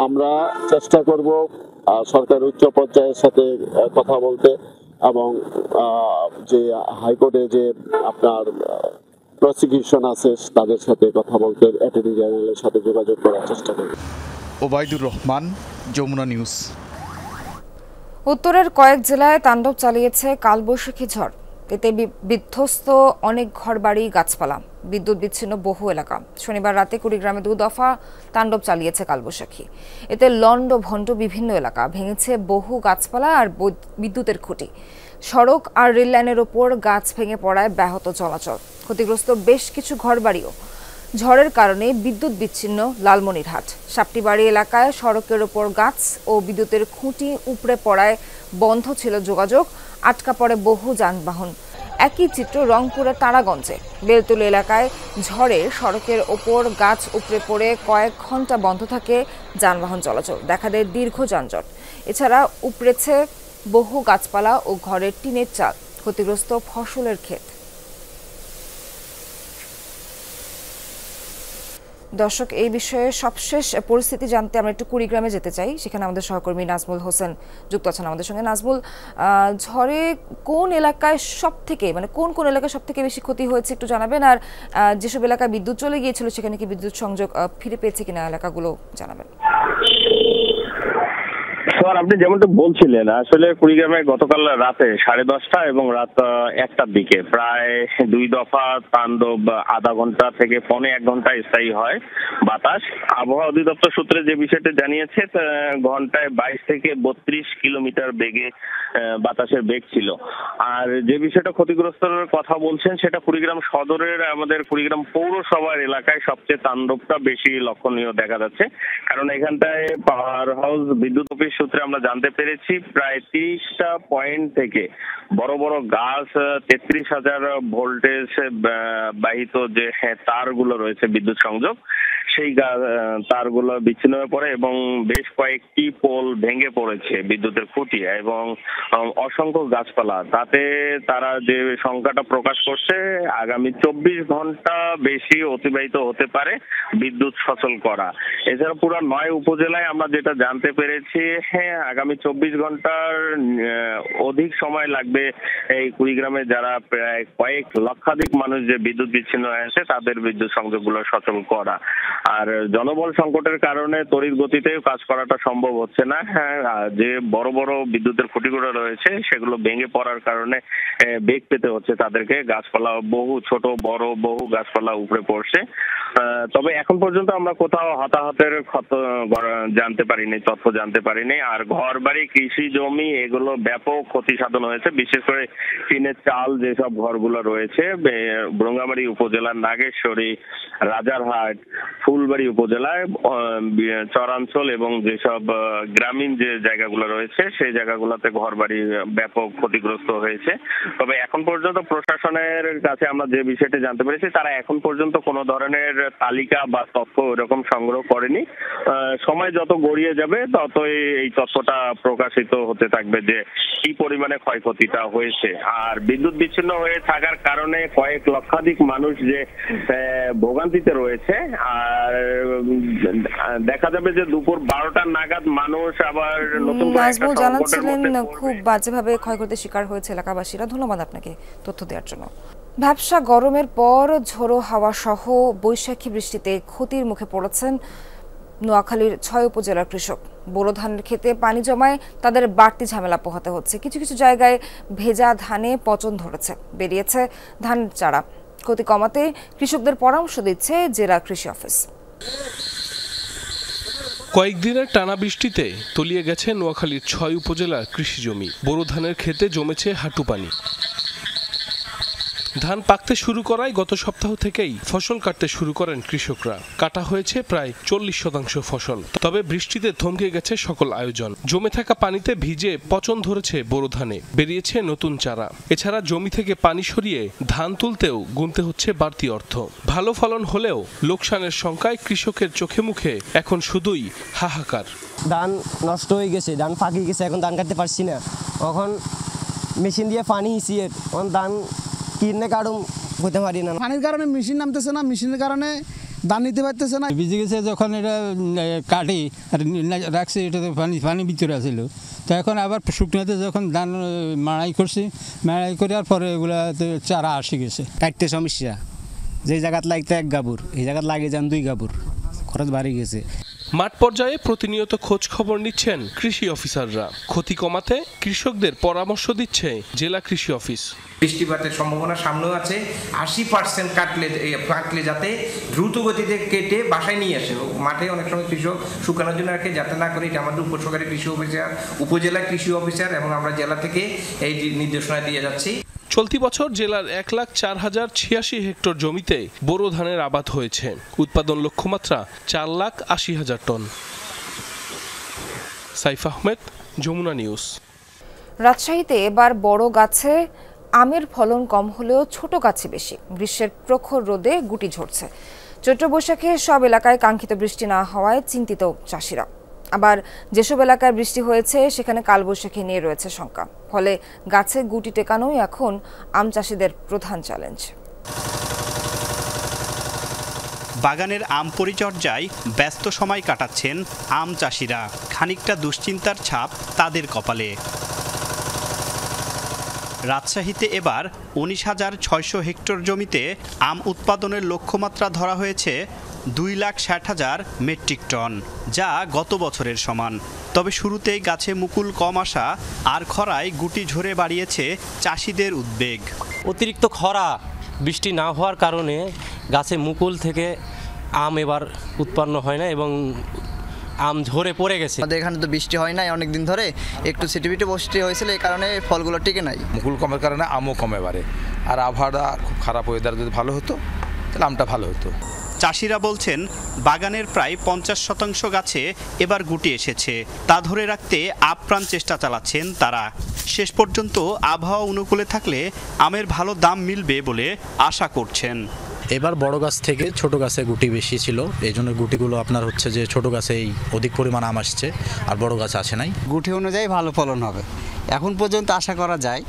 আমরা চেষ্টা করব সরকার উচ্চ পর্যায়ের সাথে কথা বলতে এবং যে হাইকোর্টে যে আপনার প্রসিকিউশন আছে তাদের সাথে কথা বলতে, অ্যাটর্নি জেনারেলের সাথে যোগাযোগ করার চেষ্টা করব। ওবায়দুর রহমান, যমুনা নিউজ। উত্তরের কয়েক জেলায় তাণ্ডব চালিয়েছে কালবৈশাখী ঝড়। এতে বিধ্বস্ত অনেক ঘরবাড়ি, গাছপালা, বিদ্যুৎ বিচ্ছিন্ন বহু এলাকা। শনিবার রাতে কুড়িগ্রামে 2 দফা তাণ্ডব চালিয়েছে কালবৈশাখী। এতে লন্ড ভন্ড বিভিন্ন এলাকা, ভেঙেছে বহু গাছপালা আর বিদ্যুতের খুঁটি। সড়ক আর রেল লাইনের ওপর গাছ ভেঙে পড়ায় ব্যাহত চলাচল। ক্ষতিগ্রস্ত বেশ কিছু ঘরবাড়িও। ঝড়ের কারণে বিদ্যুৎ বিচ্ছিন্ন লালমনিরহাট। সাপটিবাড়ি এলাকায় সড়কের ওপর গাছ ও বিদ্যুতের খুঁটি উপড়ে পড়ায় বন্ধ ছিল যোগাযোগ, আটকা পড়ে বহু যানবাহন। একই চিত্র রংপুরের তারাগঞ্জে। বেলতুলি এলাকায় ঝড়ে সড়কের ওপর গাছ উপড়ে পড়ে কয়েক ঘন্টা বন্ধ থাকে যানবাহন চলাচল, দেখা দেয় দীর্ঘ যানজট। এছাড়া উপড়েছে বহু গাছপালা ও ঘরের টিনের চাল, ক্ষতিগ্রস্ত ফসলের ক্ষেত। দর্শক, এই বিষয়ে সবশেষ পরিস্থিতি জানতে আমরা একটু কুড়িগ্রামে যেতে চাই। সেখানে আমাদের সহকর্মী নাজমুল হোসেন যুক্ত আছেন আমাদের সঙ্গে। নাজমুল, ঝড়ে কোন এলাকায় কোন এলাকায় সব থেকে বেশি ক্ষতি হয়েছে একটু জানাবেন, আর যেসব এলাকায় বিদ্যুৎ চলে গিয়েছিল সেখানে কি বিদ্যুৎ সংযোগ ফিরে পেয়েছে কিনা এলাকাগুলো জানাবেন। সোহান, আপনি যেমনটা বলছিলেন, আসলে কুড়িগ্রামে গতকাল রাতে 10:30 এবং রাত 1টার দিকে প্রায় 2 দফা তাণ্ডব, আধা ঘন্টা থেকে 1.5 ঘন্টা স্থায়ী হয় বাতাস। আবহাওয়া অধিদপ্তর সূত্রে যে বিষয়টি জানিয়েছে, ঘন্টায় 22 থেকে 32 কিলোমিটার বেগে বাতাসের বেগ ছিল। আর যে বিষয়টা ক্ষতিগ্রস্তের কথা বলছেন, সেটা কুড়িগ্রাম সদরের আমাদের কুড়িগ্রাম পৌরসভার এলাকায় সবচেয়ে তাণ্ডবটা বেশি লক্ষণীয় দেখা যাচ্ছে। কারণ এখানটায় পাওয়ার হাউস বিদ্যুৎ অফিস সূত্রে আমরা জানতে পেরেছি প্রায় 30টা পয়েন্ট থেকে বড় বড় গাছ, 33,000 ভোল্টেজ বাহিত যে তারগুলো রয়েছে বিদ্যুৎ সংযোগ, সেই তারগুলো বিচ্ছিন্ন হয়ে পড়ে এবং বেশ কয়েকটি পোল ভেঙে পড়েছে বিদ্যুতের খুঁটি এবং অসংখ্য গাছপালা। তাতে তারা যে সংখ্যাটা প্রকাশ করছে, আগামী 24 ঘন্টা বেশি অতিবাহিত হতে পারে বিদ্যুৎ সচল করা। এছাড়া পুরো 9 উপজেলায় আমরা যেটা জানতে পেরেছি, আগামী 24 ঘন্টার অধিক সময় লাগবে এই কুড়িগ্রামে যারা প্রায় কয়েক লক্ষাধিক মানুষ যে বিদ্যুৎ বিচ্ছিন্ন হয়েছে তাদের বিদ্যুৎ সংযোগগুলো সচল করা। আর জনবল সংকটের কারণে তড়িৎ গতিতে কাজ করাটা সম্ভব হচ্ছে না। যে বড় বড় বিদ্যুতের খুঁটিগুলো রয়েছে সেগুলো ভেঙে পড়ার কারণে বেগ পেতে হচ্ছে তাদেরকে। গাছপালা, বহু ছোট বড় বহু গাছপালা উপরে পড়ছে। তবে এখন পর্যন্ত আমরা কোথাও হতাহতের জানতে পারিনি, তথ্য জানতে পারিনি। আর ঘর বাড়ি, কৃষি জমি, এগুলো ব্যাপক ক্ষতি সাধন হয়েছে। বিশেষ করে টিনের চাল যেসব ঘরগুলো রয়েছে ব্রঙ্গামারী উপজেলার নাগেশ্বরী, রাজারহাট, ফুলবাড়ি উপজেলায় চরাঞ্চল এবং যেসব গ্রামীণ যে জায়গাগুলো রয়েছে সেই জায়গাগুলোতে ঘর বাড়ি ব্যাপক ক্ষতিগ্রস্ত হয়েছে। তবে এখন পর্যন্ত প্রশাসনের কাছে আমরা যে বিষয়টি জানতে পেরেছি, তারা এখন পর্যন্ত কোনো ধরনের তালিকা বা তথ্য এরকম সংগ্রহ করেনি। সময় যত গড়িয়ে যাবে ততই এই তথ্যটা প্রকাশিত হতে থাকবে যে কি পরিমাণে ক্ষয়ক্ষতিটা হয়েছে। আর বিদ্যুৎ বিচ্ছিন্ন হয়ে থাকার কারণে কয়েক লক্ষাধিক মানুষ যে ভোগান্তিতে রয়েছে। আর দেখা যাবে যে দুপুর 12টা নাগাদ মানুষ আবার নতুন জানাচ্ছিলেন খুব বাজেভাবে ক্ষয়ক্ষতির শিকার হয়েছে এলাকাবাসীরা। ধন্যবাদ আপনাকে তথ্য দেওয়ার জন্য। ভ্যাপসা গরমের পর ঝোড়ো হাওয়া সহ বৈশাখী বৃষ্টিতে ক্ষতির মুখে পড়েছেন নোয়াখালীর 6 উপজেলার কৃষক। বোরো ধানের ক্ষেতে পানি জমায় তাদের বাড়তি ঝামেলা পোহাতে হচ্ছে। কিছু কিছু জায়গায় ভেজা ধানে পচন ধরেছে, বেরিয়েছে ধানের চারা। ক্ষতি কমাতে কৃষকদের পরামর্শ দিচ্ছে জেলা কৃষি অফিস। কয়েকদিনের টানা বৃষ্টিতে তলিয়ে গেছে নোয়াখালীর 6 উপজেলার কৃষি জমি। বোরো ধানের ক্ষেতে জমেছে হাঁটু পানি। ধান পাকতে শুরু করায় গত সপ্তাহ থেকেই ফসল কাটতে শুরু করেন কৃষকরা। কাটা হয়েছে প্রায় 40% ফসল। তবে বৃষ্টিতে থমকে গেছে সকল আয়োজন। জমে থাকা পানিতে ভিজে পচন ধরেছে বোরো ধানে, বেরিয়েছে নতুন চারা। এছাড়া জমি থেকে পানি সরিয়ে ধান তুলতেও গুনতে হচ্ছে বাড়তি অর্থ। ভালো ফলন হলেও লোকসানের শঙ্কায় কৃষকের চোখে মুখে এখন শুধুই হাহাকার। ধান নষ্ট হয়ে গেছে, ধান পাকি গেছে, এখন ধান কাটতে পারছি না। এখন মেশিন দিয়ে পানি হিসিয়ে ধান কিনে কাটুম হতে পারি না। পানির কারণে মেশিন নামতেছে না, মেশিনের কারণে ধান নিতে পারতেছে না। ভিজে গেছে যখন এটা কাটি আর রাখছে, এটাতে পানি ভিতরে আসছিল। তো এখন আবার শুকনাতে যখন ধান মাড়াই করছি, মাড়াই করে আর পরে এগুলাতে চারা আসে গেছে। কাটতে সমস্যা, যে জায়গাত লাগতে 1 গাবুর, এই জায়গাত লাগে যান 2 গাবুর, খরচ বাড়ি গেছে। মাঠ পর্যায়ে প্রতিনিয়ত খোঁজ খবর নিচ্ছেন কৃষি অফিসাররা। ক্ষতি কমাতে কৃষকদের পরামর্শ দিচ্ছে জেলা কৃষি অফিস। বৃষ্টিপাতের সম্ভাবনা সামনেও আছে। 80% কাটলে যাতে দ্রুত গতিতে কেটে বাসায় নিয়ে আসে। মাঠে অনেক সময় কৃষক শুকানোর জন্য রাখে, যাতে না করে এটা আমাদের উপসহকারী কৃষি অফিসার, উপজেলা কৃষি অফিসার এবং আমরা জেলা থেকে এই নির্দেশনা দিয়ে যাচ্ছি। চলতি বছর জেলার 1,04,086 হেক্টর জমিতে বোরো ধানের আবাদ হয়েছে। উৎপাদন লক্ষ্যমাত্রা 4,80,000 টন। সাইফ আহমেদ, যমুনা নিউজ। রাজশাহীতে এবার বড় গাছে আমের ফলন কম হলেও ছোট গাছে বেশি। গ্রীষ্মের প্রখর রোদে গুটি ঝরছে। চৈত্র বৈশাখে সব এলাকায় কাঙ্ক্ষিত বৃষ্টি না হওয়ায় চিন্তিত চাষিরা। আবার যেসব এলাকায় বৃষ্টি হয়েছে সেখানে কালবৈশাখী নিয়ে রয়েছে শঙ্কা। ফলে গাছে গুটি টেকানোই এখন আম চাষিদের প্রধান চ্যালেঞ্জ। বাগানের আম পরিচর্যায় ব্যস্ত সময় কাটাচ্ছেন আম চাষিরা। খানিকটা দুশ্চিন্তার ছাপ তাদের কপালে। রাজশাহীতে এবার 19,600 হেক্টর জমিতে আম উৎপাদনের লক্ষ্যমাত্রা ধরা হয়েছে 2,60,000 মেট্রিক টন, যা গত বছরের সমান। তবে শুরুতেই গাছে মুকুল কম আসা আর খরায় গুটি ঝরে বাড়িয়েছে চাষিদের উদ্বেগ। অতিরিক্ত খরা বৃষ্টি না হওয়ার কারণে গাছে মুকুল থেকে আম এবার উৎপন্ন হয় না এবং আম ঝরে পড়ে গেছে। আমাদের এখানে তো বৃষ্টি হয় নাই অনেক দিন ধরে, একটু সিটিবিটি বৃষ্টি হয়েছিল, এই কারণে ফলগুলো টিকে নাই। মুকুল কমের কারণে আমও কমে বাড়ে, আর আবহাওয়াটা খুব খারাপ, ওয়েদার যদি ভালো হতো তাহলে আমটা ভালো হতো। চাষিরা বলছেন বাগানের প্রায় 50% গাছে এবার গুটি এসেছে। তা ধরে রাখতে আপ্রাণ চেষ্টা চালাচ্ছেন তারা। শেষ পর্যন্ত আবহাওয়া অনুকূলে থাকলে আমের ভালো দাম মিলবে বলে আশা করছেন। এবার বড় গাছ থেকে ছোট গাছে গুটি বেশি ছিল, এই জন্য গুটিগুলো আপনার হচ্ছে যে ছোট গাছেই অধিক পরিমাণ আম আসছে আর বড় গাছ আসে নাই। গুটি অনুযায়ী ভালো ফলন হবে এখন পর্যন্ত আশা করা যায়।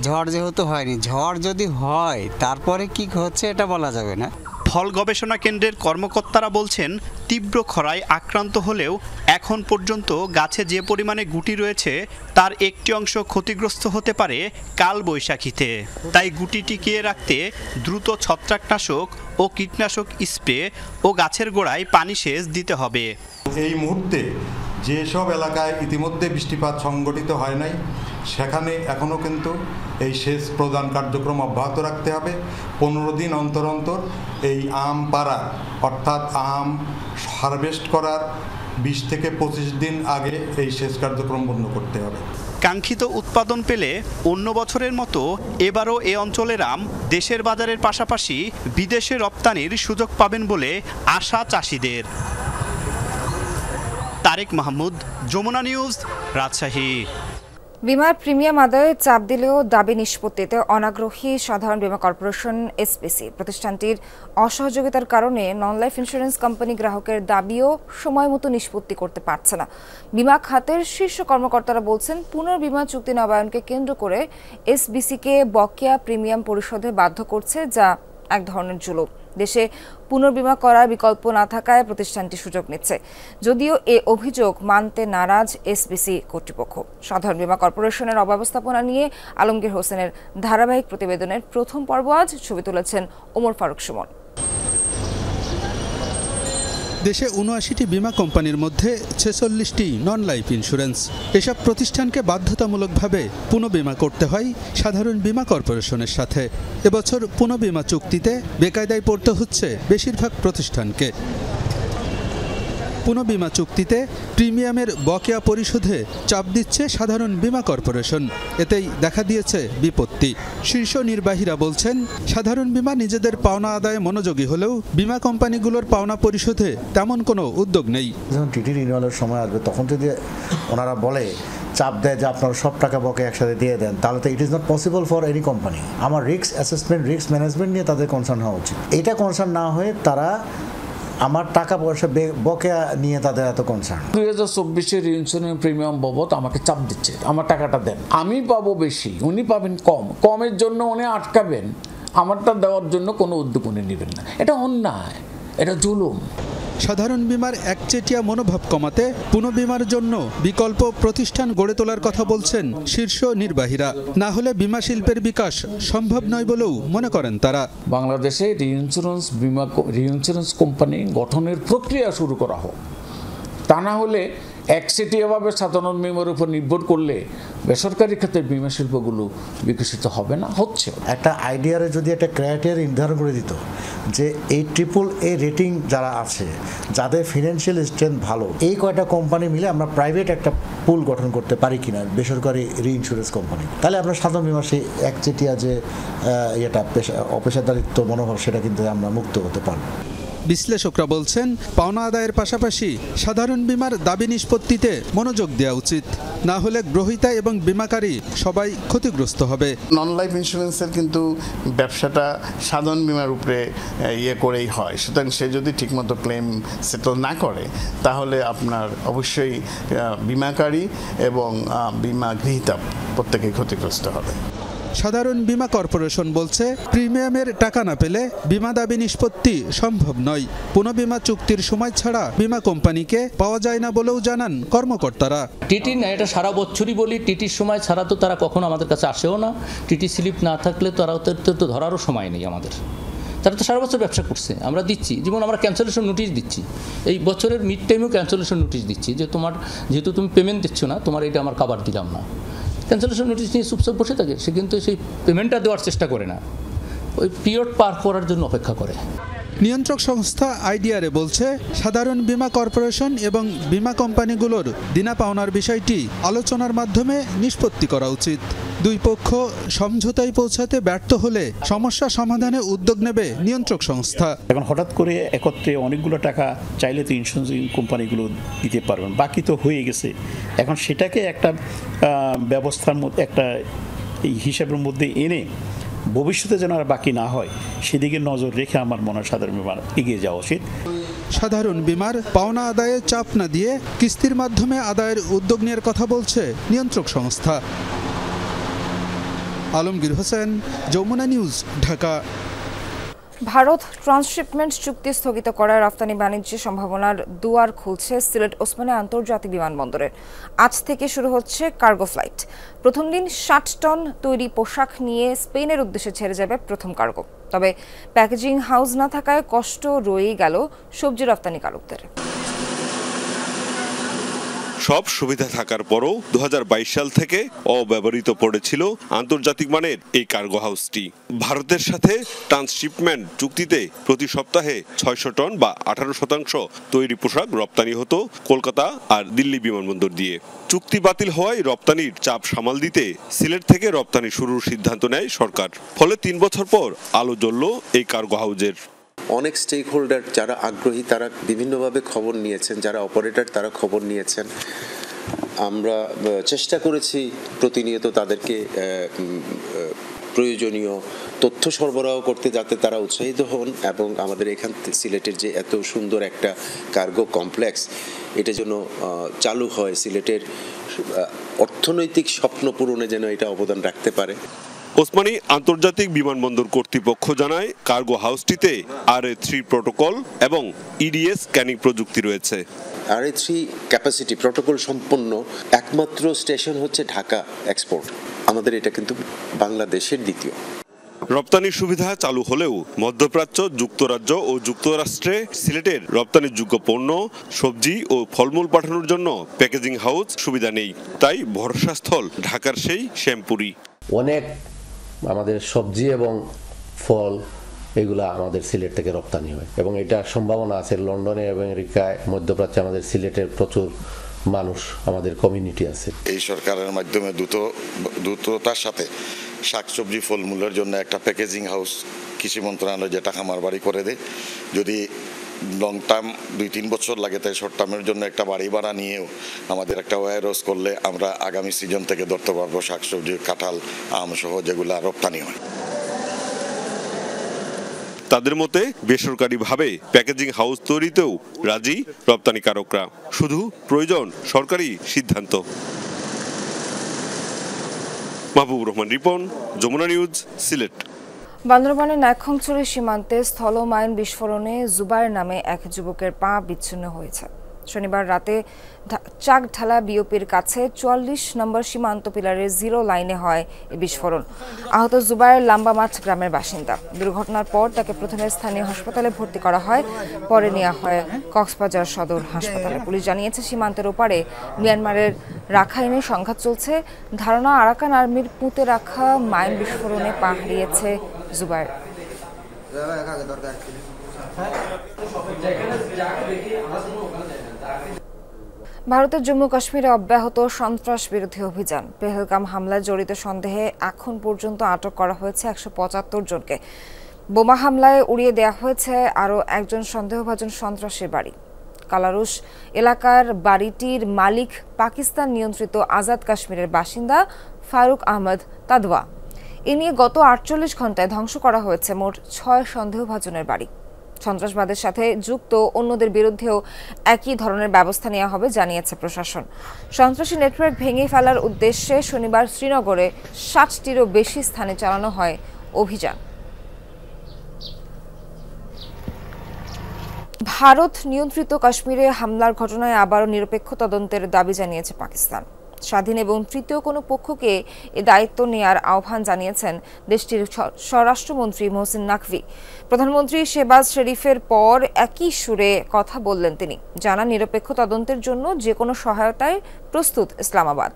ঝড় যেহেতু হয়নি, ঝড় যদি হয় তারপরে কি হচ্ছে এটা বলা যাবে না। ফল গবেষণা কেন্দ্রের কর্মকর্তারা বলছেন তীব্র খরায় আক্রান্ত হলেও এখন পর্যন্ত গাছে যে পরিমাণে গুটি রয়েছে তার একটি অংশ ক্ষতিগ্রস্ত হতে পারে কাল বৈশাখীতে। তাই গুটি টিকিয়ে রাখতে দ্রুত ছত্রাকনাশক ও কীটনাশক স্প্রে ও গাছের গোড়ায় পানি সেচ দিতে হবে। এই মুহূর্তে যেসব এলাকায় ইতিমধ্যে বৃষ্টিপাত সংগঠিত হয় নাই সেখানে এখনও কিন্তু এই সেচ প্রদান কার্যক্রম অব্যাহত রাখতে হবে। 15 দিন অন্তর অন্তর এই আম পাড়া অর্থাৎ আম হারভেস্ট করার 20 থেকে 25 দিন আগে এই সেচ কার্যক্রম বন্ধ করতে হবে। কাঙ্ক্ষিত উৎপাদন পেলে অন্য বছরের মতো এবারও এ অঞ্চলের আম দেশের বাজারের পাশাপাশি বিদেশে রপ্তানির সুযোগ পাবেন বলে আশা চাষিদের। তারেক মাহমুদ, যমুনা নিউজ, রাজশাহী। বিমার প্রিমিয়াম আদায়ে চাপ দিলেও দাবি নিষ্পত্তিতে অনাগ্রহী সাধারণ বীমা কর্পোরেশন এসবিসি। প্রতিষ্ঠানটির অসহযোগিতার কারণে নন লাইফ ইন্স্যুরেন্স কোম্পানি গ্রাহকের দাবিও সময় মতো নিষ্পত্তি করতে পারছে না। বিমা খাতের শীর্ষ কর্মকর্তারা বলছেন পুনর্বিমা চুক্তি নবায়নকে কেন্দ্র করে এসবিসিকে বকেয়া প্রিমিয়াম পরিশোধে বাধ্য করছে, যা এক ধরনের জুলুম। দেশে পুনর্বিমা করার বিকল্প না থাকায় প্রতিষ্ঠানটি সুযোগ নিচ্ছে। যদিও এ অভিযোগ মানতে নারাজ এসবিসি কর্তৃপক্ষ। সাধারণ বীমা কর্পোরেশনের অব্যবস্থাপনা নিয়ে আলমগীর হোসেনের ধারাবাহিক প্রতিবেদনের প্রথম পর্ব আজ। ছবি তুলেছেন ওমর ফারুক সুমন। দেশে ৭৯টি বিমা কোম্পানির মধ্যে ৪৬টি নন লাইফ ইন্স্যুরেন্স। এসব প্রতিষ্ঠানকে বাধ্যতামূলকভাবে পুনঃবিমা করতে হয় সাধারণ বীমা কর্পোরেশনের সাথে। এবছর পুনঃবিমা চুক্তিতে বেকায়দায় পড়তে হচ্ছে বেশিরভাগ প্রতিষ্ঠানকে। পুনঃবিমা চুক্তিতে প্রিমিয়ামের বকেয়া পরিশোধে চাপ দিচ্ছে সাধারণ বীমা কর্পোরেশন। এতেই দেখা দিয়েছে বিপত্তি। শীর্ষ নির্বাহীরা বলছেন সাধারণ বীমা নিজেদের পাওনা আদায়ে মনোযোগী হলেও বীমা কোম্পানিগুলোর পাওনা পরিশোধে তেমন কোনো উদ্যোগ নেই। যখন টিটি রিনিউয়ালের সময় আসবে তখন যদি ওনারা বলে চাপ দেয় যে আপনারা সব টাকা বকে একসাথে দিয়ে দেন, তাহলে তো it is not possible for any company. আমার রিস্ক অ্যাসেসমেন্ট, রিস্ক ম্যানেজমেন্ট নিয়ে তাদের কনসার্ন হওয়া উচিত। এটা কনসার্ন না হয়ে তারা আমার টাকা পয়সা বকেয়া নিয়ে তাদের এত কনসার্ন। 2024-এর ইন্স্যুরেন্স প্রিমিয়াম বাবদ আমাকে চাপ দিচ্ছে, আমার টাকাটা দেন। আমি পাবো বেশি, উনি পাবেন কম। কমের জন্য উনি আটকাবেন, আমারটা দেওয়ার জন্য কোনো উদ্যোগ উনি নেবেন না। এটা অন্যায়, এটা জুলুম। সাধারণ বীমার একচেটিয়া মনোভাব কমাতে পুনঃবিমার জন্য বিকল্প প্রতিষ্ঠান গড়ে তোলার কথা বলছেন শীর্ষ নির্বাহীরা। না হলে বীমা শিল্পের বিকাশ সম্ভব নয় বলেও মনে করেন তারা। বাংলাদেশে রিইন্স্যুরেন্স কোম্পানি গঠনের প্রক্রিয়া শুরু করা হোক। তা না হলে একচেটিয়াভাবে সাধারণ বীমার উপর নির্ভর করলে বেসরকারি ক্ষেত্রে বীমা শিল্পগুলো বিকশিত হবে না, হচ্ছে। একটা আইডিয়ারে যদি একটা ক্রাইটেরিয়া নির্ধারণ করে দিত যে এই AAA রেটিং যারা আছে, যাদের ফিনান্সিয়াল স্ট্রেংথ ভালো, এই কয়টা কোম্পানি মিলে আমরা প্রাইভেট একটা পুল গঠন করতে পারি কিনা বেসরকারি রিইন্স্যুরেন্স কোম্পানি, তাহলে আমরা সাধারণ বীমা সেই একচেটিয়া যে অপেশাদারিত্ব মনোভাব সেটা কিন্তু আমরা মুক্ত হতে পারব। বিশ্লেষকরা বলছেন পাওনা আদায়ের পাশাপাশি সাধারণ বীমার দাবি নিষ্পত্তিতে মনোযোগ দেওয়া উচিত। না হলে গ্রহীতা এবং বীমাকারী সবাই ক্ষতিগ্রস্ত হবে। নন লাইফ ইন্স্যুরেন্সের কিন্তু ব্যবসাটা সাধারণ বীমার উপরে করেই হয়। সুতরাং সে যদি ঠিকমতো ক্লেম সেটেল না করে তাহলে আপনার অবশ্যই বীমাকারী এবং বীমা গ্রহীতা প্রত্যেকেই ক্ষতিগ্রস্ত হবে। সাধারণ বীমা কর্পোরেশন বলছে প্রিমিয়ামের টাকা না পেলে বীমা দাবি নিষ্পত্তি সম্ভব নয়। পুনঃবিমা চুক্তির সময় ছাড়া বীমা কোম্পানিকে পাওয়া যায় না বলেও জানান কর্মকর্তারা। টিটি না, এটা সারা বছরই বলি, টিটির সময় ছাড়া তো তারা কখনো আমাদের কাছে আসেও না। টিটি স্লিপ না থাকলে তারা তো ধরারও সময় নেই আমাদের। তারা তো সারা বছর ব্যবসা করছে, আমরা দিচ্ছি, যেমন আমরা ক্যান্সেলেশন নোটিশ দিচ্ছি, এই বছরের মিড টাইমেও ক্যান্সেলেশন নোটিশ দিচ্ছি যে তোমার যেহেতু তুমি পেমেন্ট দিচ্ছ না, তোমার এটা আমার কাভার দিলাম না। ক্যান্সেলেশন নোটিশ নিয়ে চুপচাপ বসে থাকে, সে কিন্তু সেই পেমেন্টটা দেওয়ার চেষ্টা করে না, ওই পিরিয়ড পার করার জন্য অপেক্ষা করে। নিয়ন্ত্রক সংস্থা আইডিআরএ বলছে, সাধারণ বীমা কর্পোরেশন এবং বীমা কোম্পানিগুলোর দেনা পাওনার বিষয়টি আলোচনার মাধ্যমে নিষ্পত্তি করা উচিত। দুই পক্ষ সমঝোতায় পৌঁছাতে ব্যর্থ হলে সমস্যা সমাধানে উদ্যোগ নেবে নিয়ন্ত্রক সংস্থা। এখন হঠাৎ করে একত্রে অনেকগুলো টাকা চাইলে তো ইন্স্যুরেন্স কোম্পানিগুলো দিতে পারবেন, বাকি তো হয়ে গেছে। এখন সেটাকে একটা ব্যবস্থার মধ্যে, একটা হিসাবের মধ্যে এনে ভবিষ্যতে যেন আর বাকি না হয় সেদিকে নজর রেখে আমার মনে হয় সাধারণ বীমার এগিয়ে যাওয়া উচিত। সাধারণ বীমার পাওনা আদায়ে চাপ না দিয়ে কিস্তির মাধ্যমে আদায়ের উদ্যোগ নেওয়ার কথা বলছে নিয়ন্ত্রক সংস্থা। আলমগীর হোসেন, যমুনা নিউজ, ঢাকা। ভারত ট্রান্সশিপমেন্ট চুক্তি স্থগিত করায় রপ্তানি বাণিজ্যে সম্ভাবনার দুয়ার খুলছে সিলেট ওসমানী আন্তর্জাতিক বিমানবন্দরের। আজ থেকে শুরু হচ্ছে কার্গো ফ্লাইট। প্রথম দিন ৬০ টন তৈরি পোশাক নিয়ে স্পেনের উদ্দেশ্যে ছেড়ে যাবে প্রথম কার্গো। তবে প্যাকেজিং হাউস না থাকায় কষ্ট রয়েই গেল সবজি রপ্তানিকারকদের। সব সুবিধা থাকার পরও ২০২২ সাল থেকে অব্যবহৃত পড়েছিল আন্তর্জাতিক মানের এই কার্গো হাউসটি। ভারতের সাথে ট্রান্সশিপমেন্ট চুক্তিতে প্রতি সপ্তাহে ৬০০ টন বা ১৮% তৈরি পোশাক রপ্তানি হতো কলকাতা আর দিল্লি বিমানবন্দর দিয়ে। চুক্তি বাতিল হওয়ায় রপ্তানির চাপ সামাল দিতে সিলেট থেকে রপ্তানি শুরুর সিদ্ধান্ত নেয় সরকার। ফলে ৩ বছর পর আলো জ্বলল এই কার্গো হাউজের। অনেক স্টেক হোল্ডার যারা আগ্রহী তারা বিভিন্নভাবে খবর নিয়েছেন, যারা অপারেটর তারা খবর নিয়েছেন। আমরা চেষ্টা করেছি প্রতিনিয়ত তাদেরকে প্রয়োজনীয় তথ্য সরবরাহ করতে, যাতে তারা উৎসাহিত হন এবং আমাদের এখান সিলেটের যে এত সুন্দর একটা কার্গো কমপ্লেক্স এটা যেন চালু হয়, সিলেটের অর্থনৈতিক স্বপ্ন পূরণে যেন এটা অবদান রাখতে পারে। ওসমানী আন্তর্জাতিক বিমানবন্দর কর্তৃপক্ষ জানায়, কার্গো হাউসটিতে RA3 প্রোটোকল এবং EDS স্ক্যানিং প্রযুক্তি রয়েছে। RA3 ক্যাপাসিটি প্রোটোকল সম্পন্ন একমাত্র স্টেশন হচ্ছে ঢাকা এক্সপোর্ট। আমাদের এটা কিন্তু বাংলাদেশের দ্বিতীয়। রপ্তানির সুবিধা চালু হলেও মধ্যপ্রাচ্য, যুক্তরাজ্য ও যুক্তরাষ্ট্রে সিলেটের রপ্তানিযোগ্য পণ্য, সবজি ও ফলমূল পাঠানোর জন্য প্যাকেজিং হাউস সুবিধা নেই। তাই ভরসাস্থল ঢাকার সেই শ্যামপুরি। অনেক আমাদের সবজি এবং ফল এগুলা আমাদের সিলেট থেকে রপ্তানি হয় এবং এটা সম্ভাবনা আছে লন্ডনে এবং আমেরিকায়, মধ্যপ্রাচ্যে আমাদের সিলেটের প্রচুর মানুষ, আমাদের কমিউনিটি আছে। এই সরকারের মাধ্যমে দ্রুততার সাথে শাকসবজি ফলমূলের জন্য একটা প্যাকেজিং হাউস কৃষি মন্ত্রণালয় যেটা খামার বাড়ি করে দেয়। যদি লং টার্ম ২-৩ বছর লাগে, তাই শর্ট টার্মের জন্য একটা বাড়ি ভাড়া নিয়েও আমাদের একটা ওয়্যারহাউস করলে আমরা আগামী সিজন থেকে ধরতে পারবো শাকসবজি, কাঁঠাল, আম সহ যেগুলো রপ্তানি হয়। তাদের মতে বেসরকারিভাবে প্যাকেজিং হাউস তৈরিতেও রাজি রপ্তানিকারকরা, শুধু প্রয়োজন সরকারি সিদ্ধান্ত। মাহবুবুর রহমান রিপন, যমুনা নিউজ, সিলেট। বান্দরবানের নাইক্ষ্যংছড়ি সীমান্তে স্থল মাইন বিস্ফোরণে জুবায়ের নামে এক যুবকের পা বিচ্ছিন্ন হয়েছে। শনিবার রাতে চাকঢালা বিওপির কাছে ৪৪ নম্বর সীমান্ত পিলারের 0 লাইনে হয় এই বিস্ফোরণ। আহত জুবায়ের লাম্বামাঠ গ্রামের বাসিন্দা। দুর্ঘটনার পর তাকে প্রথমে স্থানীয় হাসপাতালে ভর্তি করা হয়, পরে নেওয়া হয় কক্সবাজার সদর হাসপাতালে। পুলিশ জানিয়েছে, সীমান্তের ওপারে মিয়ানমারের রাখাইনে সংঘাত চলছে। ধারণা, আরাকান আর্মির পুঁতে রাখা মাইন বিস্ফোরণে পা হারিয়েছে জুবায়ের। ভারতের জম্মু কাশ্মীরে অব্যাহত সন্ত্রাস বিরোধী অভিযান। পেহেলগাম হামলায় জড়িত সন্দেহে এখন পর্যন্ত আটক করা হয়েছে ১৭৫ জনকে। বোমা হামলায় উড়িয়ে দেওয়া হয়েছে আরও একজন সন্দেহভাজন সন্ত্রাসীর বাড়ি। কালারুশ এলাকার বাড়িটির মালিক পাকিস্তান নিয়ন্ত্রিত আজাদ কাশ্মীরের বাসিন্দা ফারুক আহমদ তাদওয়া। এ নিয়ে গত ৪৮ ঘন্টায় ধ্বংস করা হয়েছে মোট ৬ সন্দেহভাজনের বাড়ি। সন্ত্রাসবাদের সাথে যুক্ত অন্যদের বিরুদ্ধেও একই ধরনের ব্যবস্থা নেওয়া হবে জানিয়েছে প্রশাসন। সন্ত্রাসী নেটওয়ার্ক ভেঙে ফেলার উদ্দেশ্যে শনিবার শ্রীনগরে ৬০টিরও বেশি স্থানে চালানো হয় অভিযান। ভারত নিয়ন্ত্রিত কাশ্মীরে হামলার ঘটনায় আবারও নিরপেক্ষ তদন্তের দাবি জানিয়েছে পাকিস্তান। স্বাধীন এবং তৃতীয় কোনো পক্ষকে এ দায়িত্ব নেয়ার আহ্বান জানিয়েছেন দেশটির স্বরাষ্ট্রমন্ত্রী মোহসিন নাকভি। প্রধানমন্ত্রী শেহবাজ শরীফের পর একই সুরে কথা বললেন তিনি। জানান, নিরপেক্ষ তদন্তের জন্য যে কোনো সহায়তায় প্রস্তুত ইসলামাবাদ।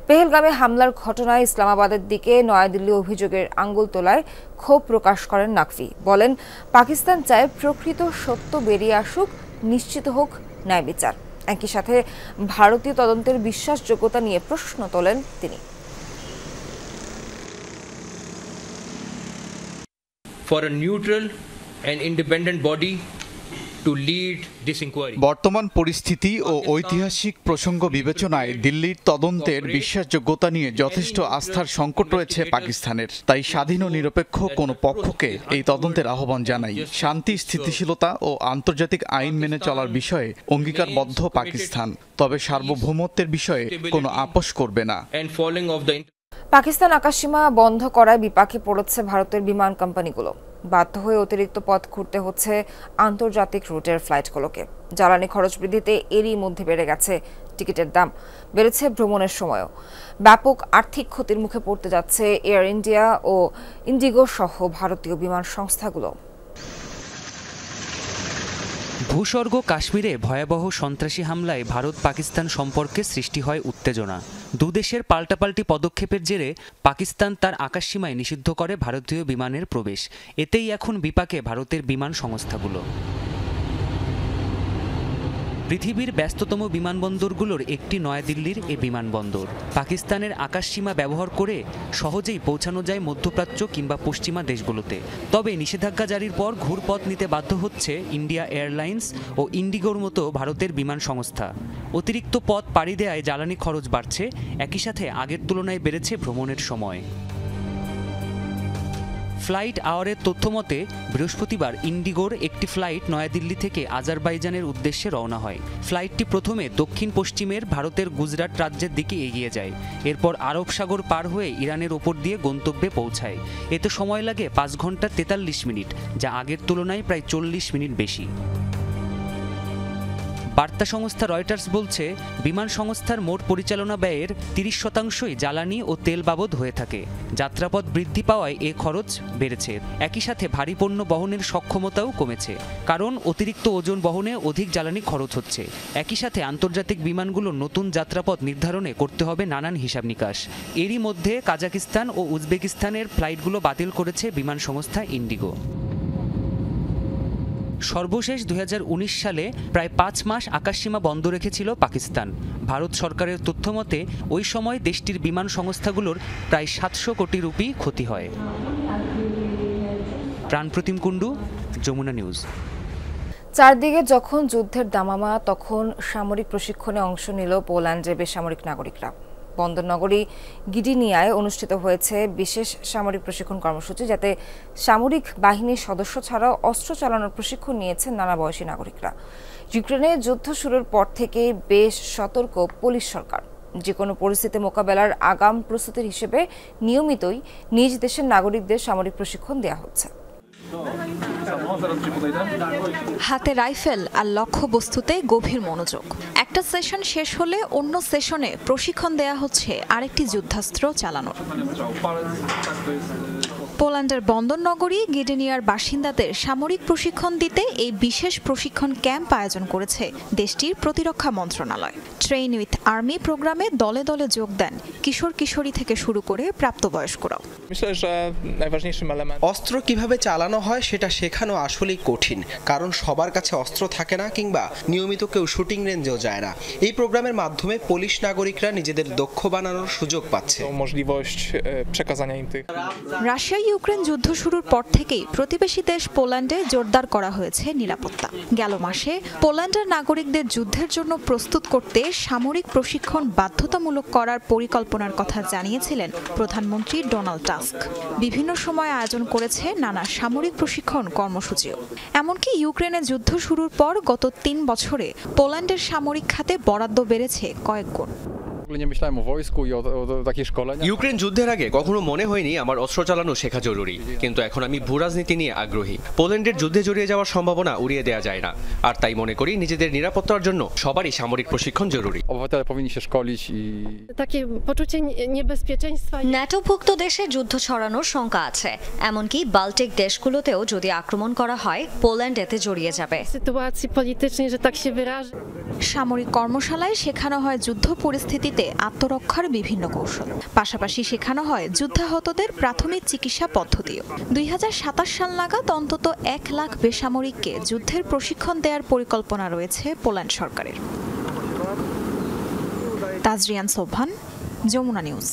পেহেলগামে হামলার ঘটনায় ইসলামাবাদের দিকে নয়াদিল্লি অভিযোগের আঙ্গুল তোলায় ক্ষোভ প্রকাশ করেন নাকভি। বলেন, পাকিস্তান চায় প্রকৃত সত্য বেরিয়ে আসুক, নিশ্চিত হোক ন্যায় বিচার। একই সাথে ভারতীয় তদন্তের বিশ্বাসযোগ্যতা নিয়ে প্রশ্ন তোলেন তিনি। For a neutral and independent body to lead this inquiry. বর্তমান পরিস্থিতি ও ঐতিহাসিক প্রসঙ্গ বিবেচনায় দিল্লির তদন্তের বিশ্বাসযোগ্যতা নিয়ে যথেষ্ট আস্থার সংকট রয়েছে পাকিস্তানের। তাই স্বাধীন ও নিরপেক্ষ কোনো পক্ষকে এই তদন্তের আহ্বান জানাই। শান্তি, স্থিতিশীলতা ও আন্তর্জাতিক আইন মেনে চলার বিষয়ে অঙ্গীকারবদ্ধ পাকিস্তান, তবে সার্বভৌমত্বের বিষয়ে কোনো আপোষ করবে না। পাকিস্তান আকাশসীমা বন্ধ করায় বিপাকে পড়েছে ভারতের বিমান কোম্পানিগুলো। বাধ্য হয়ে অতিরিক্ত পথ ঘুরতে হচ্ছে আন্তর্জাতিক রুটের ফ্লাইটগুলোকে। জ্বালানি খরচ বৃদ্ধিতে এরই মধ্যে বেড়ে গেছে টিকিটের দাম, বেড়েছে ভ্রমণের সময়ও। ব্যাপক আর্থিক ক্ষতির মুখে পড়তে যাচ্ছে এয়ার ইন্ডিয়া ও ইন্ডিগো সহ ভারতীয় বিমান সংস্থাগুলো। ভূস্বর্গ কাশ্মীরে ভয়াবহ সন্ত্রাসী হামলায় ভারত পাকিস্তান সম্পর্কে সৃষ্টি হয় উত্তেজনা। দুদেশের পাল্টাপাল্টি পদক্ষেপের জেরে পাকিস্তান তার আকাশসীমায় নিষিদ্ধ করে ভারতীয় বিমানের প্রবেশ। এতেই এখন বিপাকে ভারতের বিমান সংস্থাগুলো। পৃথিবীর ব্যস্ততম বিমানবন্দরগুলোর একটি নয়াদিল্লির এ বিমানবন্দর। পাকিস্তানের আকাশসীমা ব্যবহার করে সহজেই পৌঁছানো যায় মধ্যপ্রাচ্য কিংবা পশ্চিমা দেশগুলোতে। তবে নিষেধাজ্ঞা জারির পর ঘুরপথ নিতে বাধ্য হচ্ছে ইন্ডিয়া এয়ারলাইন্স ও ইন্ডিগোর মতো ভারতের বিমান সংস্থা। অতিরিক্ত পথ পাড়ি দেওয়ায় জ্বালানি খরচ বাড়ছে, একই সাথে আগের তুলনায় বেড়েছে ভ্রমণের সময়। ফ্লাইট আওয়ারের তথ্য মতে বৃহস্পতিবার ইন্ডিগোর একটি ফ্লাইট নয়াদিল্লি থেকে আজারবাইজানের উদ্দেশ্যে রওনা হয়। ফ্লাইটটি প্রথমে দক্ষিণ পশ্চিমের ভারতের গুজরাট রাজ্যের দিকে এগিয়ে যায়, এরপর আরব সাগর পার হয়ে ইরানের ওপর দিয়ে গন্তব্যে পৌঁছায়। এতে সময় লাগে ৫ ঘন্টা ৪৩ মিনিট, যা আগের তুলনায় প্রায় ৪০ মিনিট বেশি। বার্তা সংস্থা রয়টার্স বলছে, বিমান সংস্থার মোট পরিচালনা ব্যয়ের ৩০% জ্বালানি ও তেল বাবদ হয়ে থাকে। যাত্রাপথ বৃদ্ধি পাওয়ায় এ খরচ বেড়েছে। একই সাথে ভারী পণ্য বহনের সক্ষমতাও কমেছে, কারণ অতিরিক্ত ওজন বহনে অধিক জ্বালানি খরচ হচ্ছে। একই সাথে আন্তর্জাতিক বিমানগুলোর নতুন যাত্রাপথ নির্ধারণে করতে হবে নানান হিসাব নিকাশ। এরই মধ্যে কাজাকিস্তান ও উজবেকিস্তানের ফ্লাইটগুলো বাতিল করেছে বিমান সংস্থা ইন্ডিগো। সর্বশেষ ২০১৯ সালে প্রায় ৫ মাস আকাশসীমা বন্ধ রেখেছিল পাকিস্তান। ভারত সরকারের তথ্যমতে ওই সময় দেশটির বিমান সংস্থাগুলোর প্রায় ৭০০ কোটি রুপি ক্ষতি হয়। প্রাণপ্রতিম কুণ্ডু, যমুনা নিউজ। চারদিকে যখন যুদ্ধের দামামা, তখন সামরিক প্রশিক্ষণে অংশ নিল পোল্যান্ডের বেসামরিক নাগরিকরা। বন্দরনগরী গিডিনিয়ায় অনুষ্ঠিত হয়েছে বিশেষ সামরিক প্রশিক্ষণ কর্মসূচি, যাতে সামরিক বাহিনীর সদস্য ছাড়াও অস্ত্র চালানোর প্রশিক্ষণ নিয়েছেন নানা বয়সী নাগরিকরা। ইউক্রেনে যুদ্ধ শুরুর পর থেকেই বেশ সতর্ক পোলিশ সরকার। যে কোনো পরিস্থিতি মোকাবেলার আগাম প্রস্তুতির হিসেবে নিয়মিতই নিজ দেশের নাগরিকদের সামরিক প্রশিক্ষণ দেওয়া হচ্ছে। হাতে রাইফেল আর লক্ষ্যবস্তুতে গভীর মনোযোগ। একটা সেশন শেষ হলে অন্য সেশনে প্রশিক্ষণ দেয়া হচ্ছে আরেকটি যুদ্ধাস্ত্র চালানোর। পোল্যান্ডের বন্দরনগরী গিডিনিয়ার বাসিন্দাদের সামরিক প্রশিক্ষণ দিতে এই বিশেষ প্রশিক্ষণ ক্যাম্প আয়োজন করেছে দেশটির প্রতিরক্ষা মন্ত্রণালয়। ট্রেন উইথ আর্মি প্রোগ্রামে দলে দলে যোগ দেন কিশোর কিশোরী থেকে শুরু করে প্রাপ্তবয়স্করাও। অস্ত্র কিভাবে চালানো হয় সেটা শেখানো আসলেই কঠিন, কারণ সবার কাছে অস্ত্র থাকে না কিংবা নিয়মিত কেউ শুটিং রেঞ্জেও যায় না। এই প্রোগ্রামের মাধ্যমে পোলিশ নাগরিকরা নিজেদের দক্ষ বানানোর সুযোগ পাচ্ছে। রাশিয়া ইউক্রেন যুদ্ধ শুরুর পর থেকেই প্রতিবেশী দেশ পোল্যান্ডে জোরদার করা হয়েছে নিরাপত্তা। গেল মাসে পোল্যান্ডের নাগরিকদের যুদ্ধের জন্য প্রস্তুত করতে সামরিক প্রশিক্ষণ বাধ্যতামূলক করার পরিকল্পনার কথা জানিয়েছিলেন প্রধানমন্ত্রী ডোনাল্ড টাস্ক। বিভিন্ন সময় আয়োজন করেছে নানা সামরিক প্রশিক্ষণ কর্মসূচিও। এমনকি ইউক্রেনে যুদ্ধ শুরুর পর গত ৩ বছরে পোল্যান্ডের সামরিক খাতে বরাদ্দ বেড়েছে কয়েক গুণ। ইউক্রেন যুদ্ধের আগে কখনো মনে হয়নি আমার অস্ত্র চালানো শেখা জরুরি, কিন্তু এখন আমি ভূরাজনীতি নিয়ে আগ্রহী। পোল্যান্ডের যুদ্ধে জড়িয়ে যাওয়ার সম্ভাবনা উড়িয়ে দেওয়া যায় না, আর তাই মনে করি নিজেদের নিরাপত্তার জন্য সবারই সামরিক প্রশিক্ষণ জরুরি। ন্যাটোভুক্ত দেশে যুদ্ধ ছড়ানোর শঙ্কা আছে, এমনকি বাল্টিক দেশগুলোতেও যদি আক্রমণ করা হয় পোল্যান্ড এতে জড়িয়ে যাবে। সামরিক কর্মশালায় শেখানো হয় যুদ্ধ পরিস্থিতিতে আত্মরক্ষার বিভিন্ন কৌশল, পাশাপাশি শেখানো হয় যুদ্ধাহতদের প্রাথমিক চিকিৎসা পদ্ধতিও। 2027 সাল নাগাদ অন্তত 1 লাখ বেসামরিককে যুদ্ধের প্রশিক্ষণ দেওয়ার পরিকল্পনা রয়েছে পোল্যান্ড সরকারের। তাজরিয়ান সোবহান, যমুনা নিউজ।